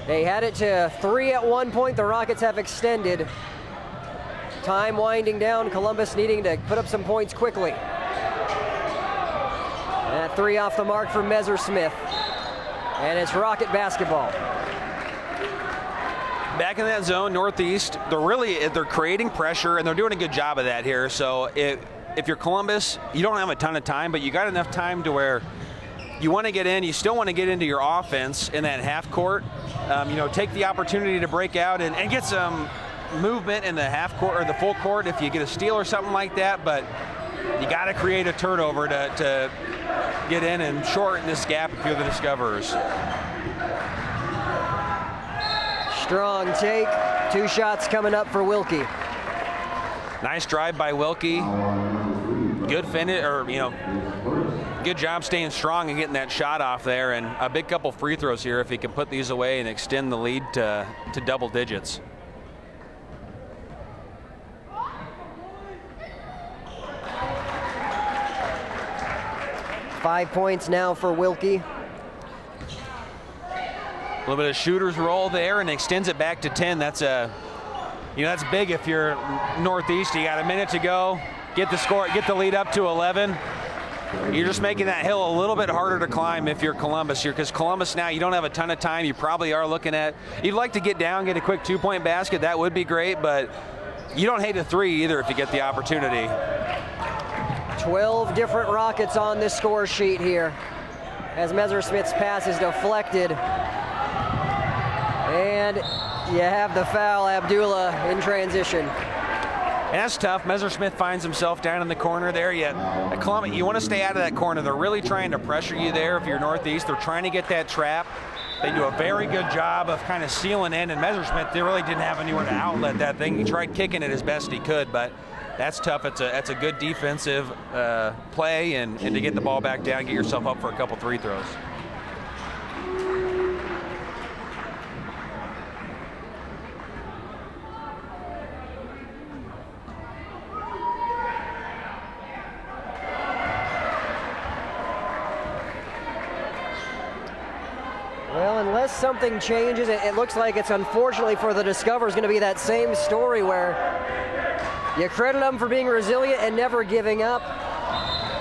They had it to 3 at one point. The Rockets have extended. Time winding down. Columbus needing to put up some points quickly. That 3 off the mark for Messersmith. And it's Rocket basketball. Back in that zone, Northeast, they're creating pressure, and they're doing a good job of that here. So if you're Columbus, you don't have a ton of time, but you got enough time to where you want to get in. You still want to get into your offense in that half court. Take the opportunity to break out and get some movement in the half court or the full court if you get a steal or something like that. But you got to create a turnover to get in and shorten this gap if you're the Discoverers. Strong take. 2 shots coming up for Wilkie. Nice drive by Wilkie. Good finish, good job staying strong and getting that shot off there. And a big couple free throws here if he can put these away and extend the lead to double digits. Five points now for Wilkie. A little bit of shooter's roll there and extends it back to 10. That's that's big if you're Northeast. You got a minute to go. Get the lead up to 11. You're just making that hill a little bit harder to climb if you're Columbus here, because Columbus now, you don't have a ton of time. You probably are looking at, you'd like to get down, get a quick 2-point basket. That would be great, but you don't hate a 3 either if you get the opportunity. 12 different Rockets on this score sheet here, as Messersmith's pass is deflected. And you have the foul, Abdullah, in transition. And that's tough. Messersmith finds himself down in the corner there. Yet, you want to stay out of that corner. They're really trying to pressure you there if you're Northeast. They're trying to get that trap. They do a very good job of kind of sealing in, and Messersmith, they really didn't have anywhere to outlet that thing. He tried kicking it as best he could, but that's tough. That's a good defensive play, and to get the ball back down, get yourself up for a couple free throws. Well, unless something changes, it looks like it's, unfortunately for the Discoverers, going to be that same story where you credit them for being resilient and never giving up,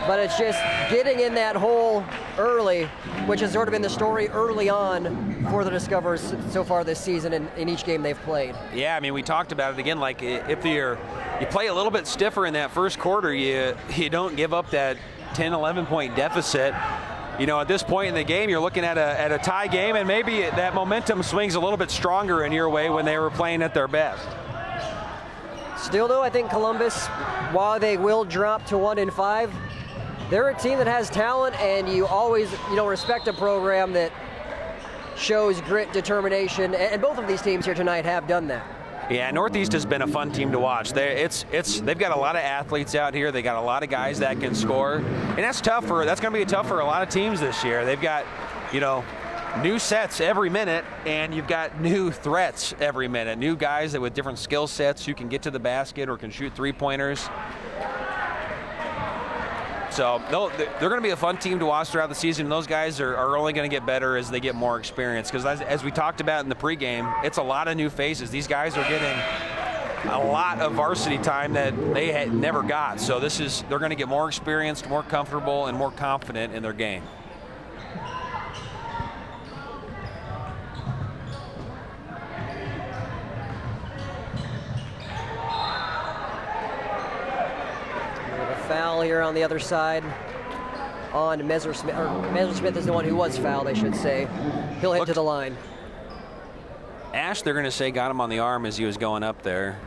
but it's just getting in that hole early, which has sort of been the story early on for the Discoverers so far this season in each game they've played. Yeah, I mean, we talked about it again, like if you play a little bit stiffer in that first quarter, you don't give up that 10, 11-point deficit. At this point in the game, you're looking at a tie game, and maybe that momentum swings a little bit stronger in your way when they were playing at their best. Still, though, I think Columbus, while they will drop to 1-5, they're a team that has talent, and you always, respect a program that shows grit, determination, and both of these teams here tonight have done that. Yeah, Northeast has been a fun team to watch. They've got a lot of athletes out here. They got a lot of guys that can score, and that's going to be tough for a lot of teams this year. They've got, new sets every minute, and you've got new threats every minute. New guys that with different skill sets who can get to the basket or can shoot three-pointers. So they're going to be a fun team to watch throughout the season. And those guys are only going to get better as they get more experience. Because as we talked about in the pregame, it's a lot of new faces. These guys are getting a lot of varsity time that they had never got. So they're going to get more experienced, more comfortable, and more confident in their game. Foul here on the other side on Messersmith. Or Messersmith is the one who was fouled, I should say. He'll head to the line. Ash, they're going to say, got him on the arm as he was going up there.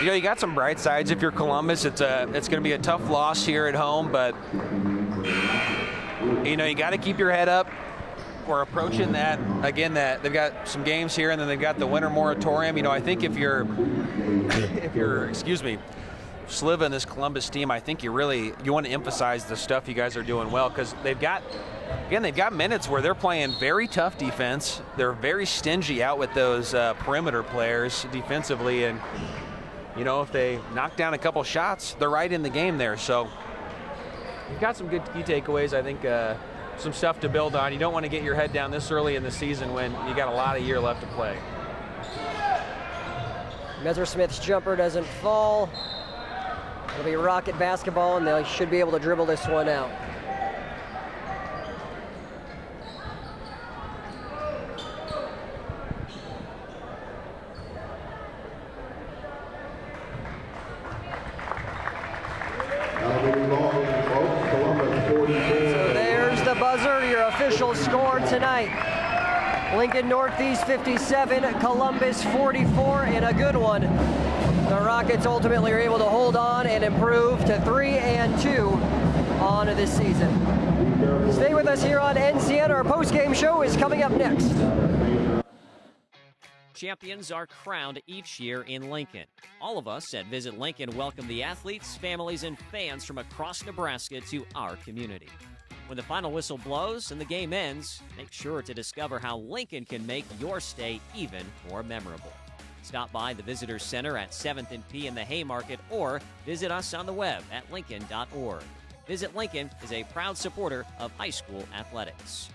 You got some bright sides if you're Columbus. It's going to be a tough loss here at home, but you got to keep your head up. We're approaching that again. That they've got some games here, and then they've got the winter moratorium. I think if you're Sliva and this Columbus team, I think you want to emphasize the stuff you guys are doing well, because they've got minutes where they're playing very tough defense. They're very stingy out with those perimeter players defensively, and if they knock down a couple shots, they're right in the game there. So you've got some good key takeaways. I think. Some stuff to build on. You don't want to get your head down this early in the season when you got a lot of year left to play. Messersmith's jumper doesn't fall. It'll be Rocket basketball, and they should be able to dribble this one out. Official score tonight. Lincoln Northeast 57, Columbus 44, and a good one. The Rockets ultimately are able to hold on and improve to 3-2 on this season. Stay with us here on NCN. Our post-game show is coming up next. Champions are crowned each year in Lincoln. All of us at Visit Lincoln welcome the athletes, families, and fans from across Nebraska to our community. When the final whistle blows and the game ends, make sure to discover how Lincoln can make your stay even more memorable. Stop by the Visitors Center at 7th and P in the Haymarket, or visit us on the web at lincoln.org. Visit Lincoln is a proud supporter of high school athletics.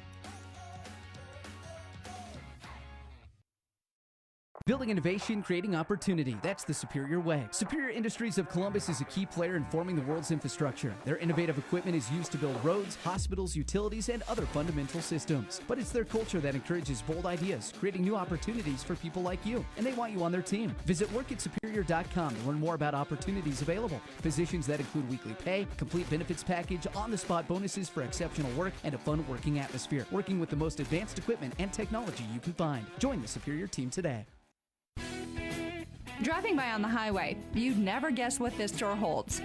Building innovation, creating opportunity. That's the Superior way. Superior Industries of Columbus is a key player in forming the world's infrastructure. Their innovative equipment is used to build roads, hospitals, utilities, and other fundamental systems. But it's their culture that encourages bold ideas, creating new opportunities for people like you. And they want you on their team. Visit workatsuperior.com to learn more about opportunities available. Positions that include weekly pay, complete benefits package, on-the-spot bonuses for exceptional work, and a fun working atmosphere. Working with the most advanced equipment and technology you can find. Join the Superior team today. Driving by on the highway, you'd never guess what this store holds.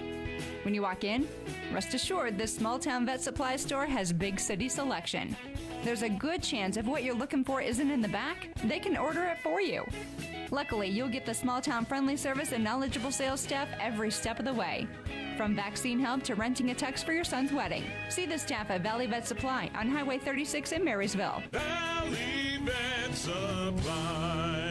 When you walk in, rest assured this small-town vet supply store has big city selection. There's a good chance if what you're looking for isn't in the back, they can order it for you. Luckily, you'll get the small-town friendly service and knowledgeable sales staff every step of the way. From vaccine help to renting a tux for your son's wedding. See the staff at Valley Vet Supply on Highway 36 in Marysville. Valley Vet Supply.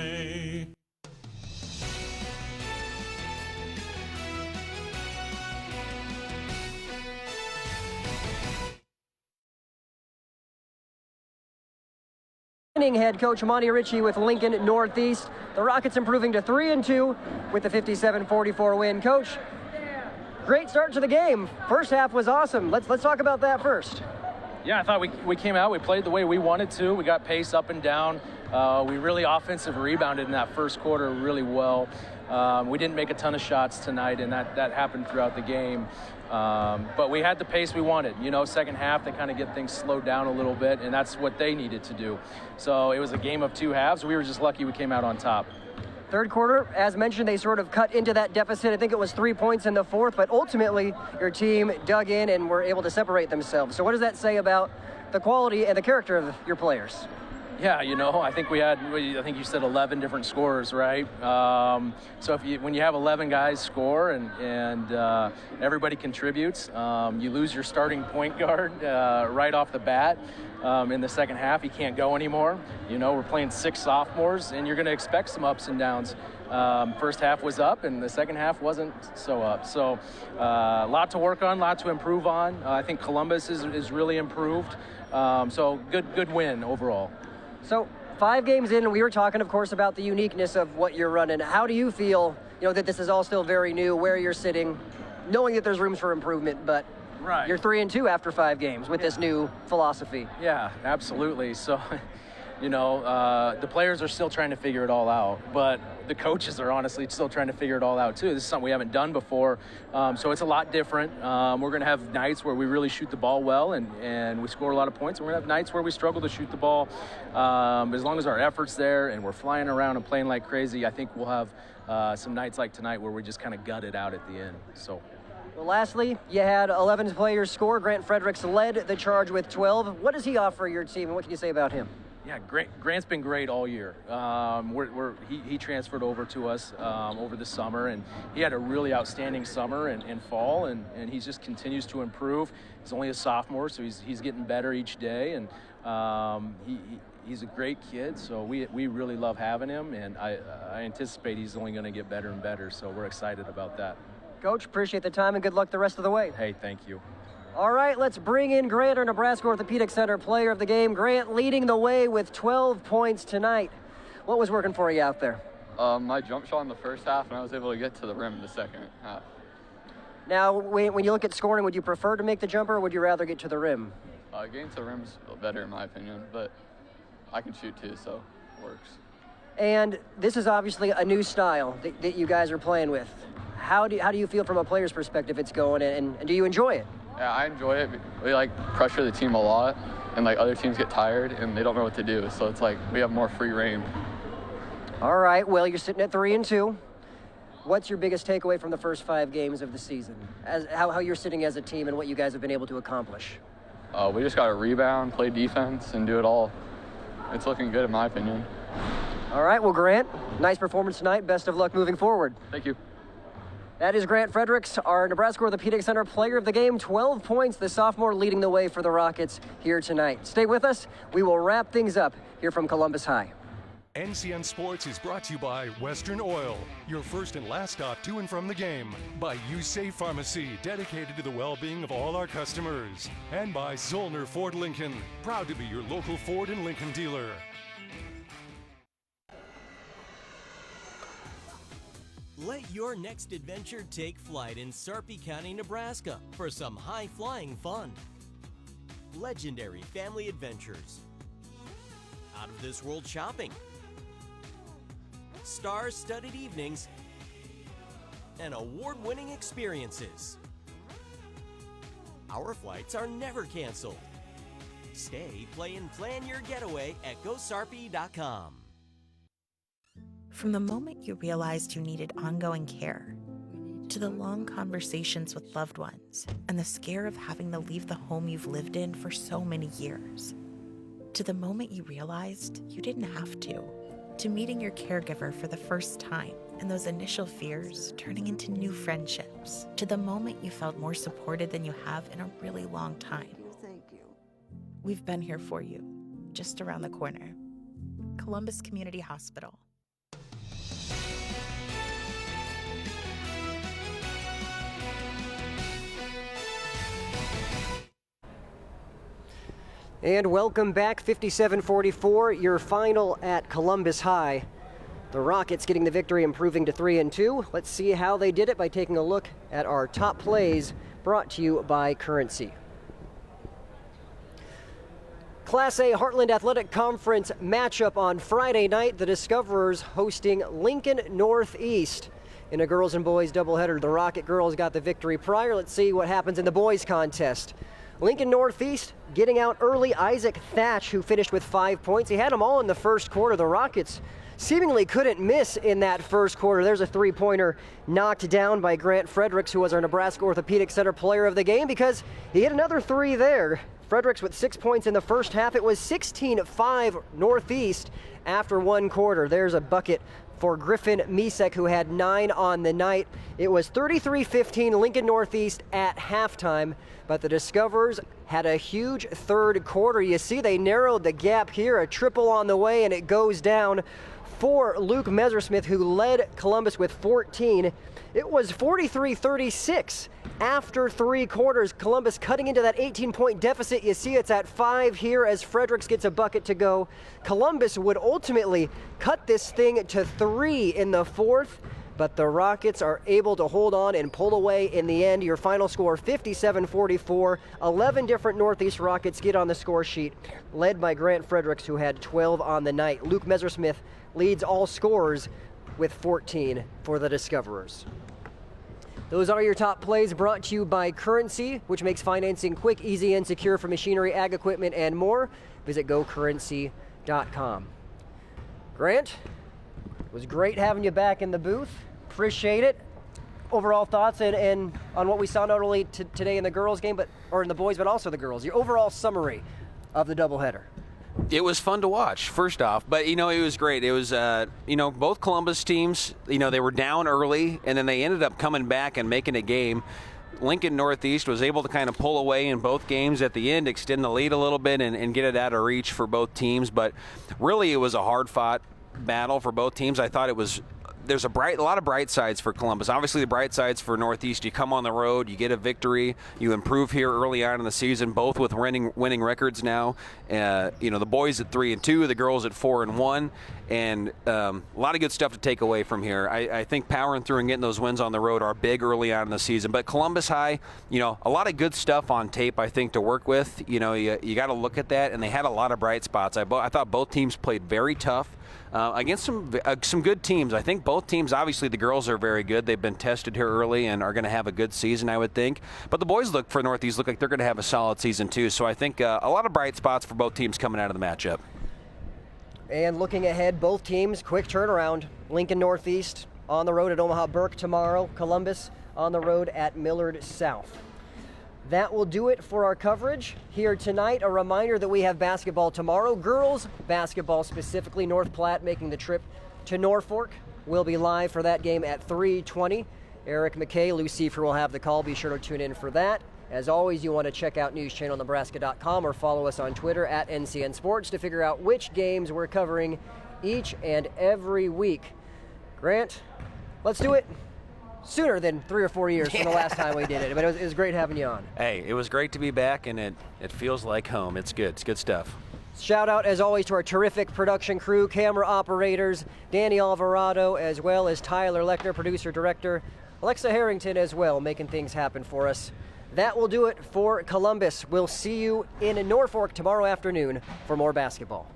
Head coach Monty Ritchie with Lincoln Northeast. The Rockets improving to 3-2 with the 57-44 win. Coach, great start to the game. First half was awesome. Let's talk about that first. Yeah, I thought we came out, we played the way we wanted to. We got pace up and down. We really offensive rebounded in that first quarter really well. We didn't make a ton of shots tonight, and that happened throughout the game. But we had the pace we wanted. Second half, they kind of get things slowed down a little bit, and that's what they needed to do. So it was a game of two halves. We were just lucky we came out on top. Third quarter, as mentioned, they sort of cut into that deficit. I think it was 3 points in the fourth, but ultimately your team dug in and were able to separate themselves. So what does that say about the quality and the character of your players? Yeah, I think I think you said 11 different scorers, right? So when you have 11 guys score and everybody contributes, you lose your starting point guard right off the bat. In the second half, he can't go anymore. We're playing 6 sophomores, and you're going to expect some ups and downs. First half was up, and the second half wasn't so up. So a lot to work on, a lot to improve on. I think Columbus is really improved. So good win overall. So 5 games in, we were talking, of course, about the uniqueness of what you're running. How do you feel, that this is all still very new, where you're sitting, knowing that there's rooms for improvement, but right. You're 3-2 after 5 games with this new philosophy. Yeah, absolutely. So, the players are still trying to figure it all out, but the coaches are honestly still trying to figure it all out too. This is something we haven't done before, so it's a lot different. We're going to have nights where we really shoot the ball well and we score a lot of points, and we're going to have nights where we struggle to shoot the ball. As long as our effort's there and we're flying around and playing like crazy, I think we'll have some nights like tonight where we just kind of gut it out at the end. So. Well, lastly, you had 11 players score. Grant Fredericks led the charge with 12. What does he offer your team, and what can you say about him? Yeah, Grant's been great all year. He transferred over to us over the summer, and he had a really outstanding summer and fall, and he just continues to improve. He's only a sophomore, so he's getting better each day, and he's a great kid, so we really love having him, and I anticipate he's only going to get better and better, so we're excited about that. Coach, appreciate the time and good luck the rest of the way. Hey, thank you. All right, let's bring in Grant, our Nebraska Orthopedic Center player of the game. Grant leading the way with 12 points tonight. What was working for you out there? My jump shot in the first half, and I was able to get to the rim in the second half. Now, when you look at scoring, would you prefer to make the jumper, or would you rather get to the rim? Getting to the rim's better in my opinion, but I can shoot too, so it works. And this is obviously a new style that you guys are playing with. How do you feel from a player's perspective it's going, and do you enjoy it? Yeah, I enjoy it. We pressure the team a lot, and other teams get tired and they don't know what to do. So it's we have more free reign. All right. Well, you're sitting at 3-2. What's your biggest takeaway from the first 5 games of the season? How you're sitting as a team and what you guys have been able to accomplish? We just got to rebound, play defense, and do it all. It's looking good in my opinion. All right. Well, Grant, nice performance tonight. Best of luck moving forward. Thank you. That is Grant Fredericks, our Nebraska Orthopedic Center player of the game. 12 points, the sophomore leading the way for the Rockets here tonight. Stay with us. We will wrap things up here from Columbus High. NCN Sports is brought to you by Western Oil, your first and last stop to and from the game. By USafe Pharmacy, dedicated to the well-being of all our customers. And by Zollner Ford Lincoln, proud to be your local Ford and Lincoln dealer. Let your next adventure take flight in Sarpy County, Nebraska for some high-flying fun. Legendary family adventures. Out-of-this-world shopping. Star-studded evenings. And award-winning experiences. Our flights are never canceled. Stay, play, and plan your getaway at GoSarpy.com. From the moment you realized you needed ongoing care, to the long conversations with loved ones, and the scare of having to leave the home you've lived in for so many years, to the moment you realized you didn't have to meeting your caregiver for the first time, and those initial fears turning into new friendships, to the moment you felt more supported than you have in a really long time. Thank you. We've been here for you, just around the corner. Columbus Community Hospital. And welcome back, 57-44, your final at Columbus High. The Rockets getting the victory, improving to 3-2. Let's see how they did it by taking a look at our top plays brought to you by Currency. Class A Heartland Athletic Conference matchup on Friday night. The Discoverers hosting Lincoln Northeast. In a girls and boys doubleheader, the Rocket girls got the victory prior. Let's see what happens in the boys contest. Lincoln Northeast getting out early. Isaac Thatch, who finished with 5 points. He had them all in the first quarter. The Rockets seemingly couldn't miss in that first quarter. There's a three-pointer knocked down by Grant Fredericks, who was our Nebraska Orthopedic Center player of the game, because he hit another three there. Fredericks with 6 points in the first half. It was 16-5 Northeast after one quarter. There's a bucket for Griffin Misek, who had 9 on the night. It was 33-15 Lincoln Northeast at halftime, but the Discoverers had a huge third quarter. You see they narrowed the gap here, a triple on the way, and it goes down for Luke Messersmith, who led Columbus with 14. It was 43-36 after three quarters. Columbus cutting into that 18-point deficit. You see it's at 5 here as Fredericks gets a bucket to go. Columbus would ultimately cut this thing to 3 in the fourth, but the Rockets are able to hold on and pull away in the end. Your final score, 57-44. 11 different Northeast Rockets get on the score sheet, led by Grant Fredericks, who had 12 on the night. Luke Messersmith leads all scorers with 14 for the Discoverers. Those are your top plays, brought to you by Currency, which makes financing quick, easy, and secure for machinery, ag equipment, and more. Visit gocurrency.com. Grant, it was great having you back in the booth. Appreciate it. Overall thoughts and on what we saw not only today in the girls game, or in the boys, but also the girls. Your overall summary of the doubleheader. It was fun to watch, first off, but it was great. It was both Columbus teams, they were down early, and then they ended up coming back and making a game. Lincoln Northeast was able to kind of pull away in both games at the end, extend the lead a little bit, and get it out of reach for both teams. But really, it was a hard-fought battle for both teams. I thought there's a lot of bright sides for Columbus. Obviously, the bright sides for Northeast, you come on the road, you get a victory, you improve here early on in the season, both with winning records now. The boys at 3-2, the girls at 4-1, and a lot of good stuff to take away from here. I think powering through and getting those wins on the road are big early on in the season. But Columbus High, a lot of good stuff on tape, I think, to work with. You got to look at that, and they had a lot of bright spots. I thought both teams played very tough. Against some good teams. I think both teams, obviously the girls are very good. They've been tested here early and are going to have a good season, I would think. But the boys for Northeast look like they're going to have a solid season too. So I think a lot of bright spots for both teams coming out of the matchup. And looking ahead, both teams, quick turnaround. Lincoln Northeast on the road at Omaha Burke tomorrow. Columbus on the road at Millard South. That will do it for our coverage here tonight. A reminder that we have basketball tomorrow. Girls basketball specifically. North Platte making the trip to Norfolk. We'll be live for that game at 3:20. Eric McKay, Lou Seifer will have the call. Be sure to tune in for that. As always, you want to check out newschannelnebraska.com or follow us on Twitter at NCN Sports to figure out which games we're covering each and every week. Grant, let's do it sooner than 3 or 4 years from the last time we did it. But it was great having you on. Hey, it was great to be back, and it feels like home. It's good. It's good stuff. Shout out, as always, to our terrific production crew, camera operators, Danny Alvarado, as well as Tyler Lechner, producer-director, Alexa Harrington as well, making things happen for us. That will do it for Columbus. We'll see you in Norfolk tomorrow afternoon for more basketball.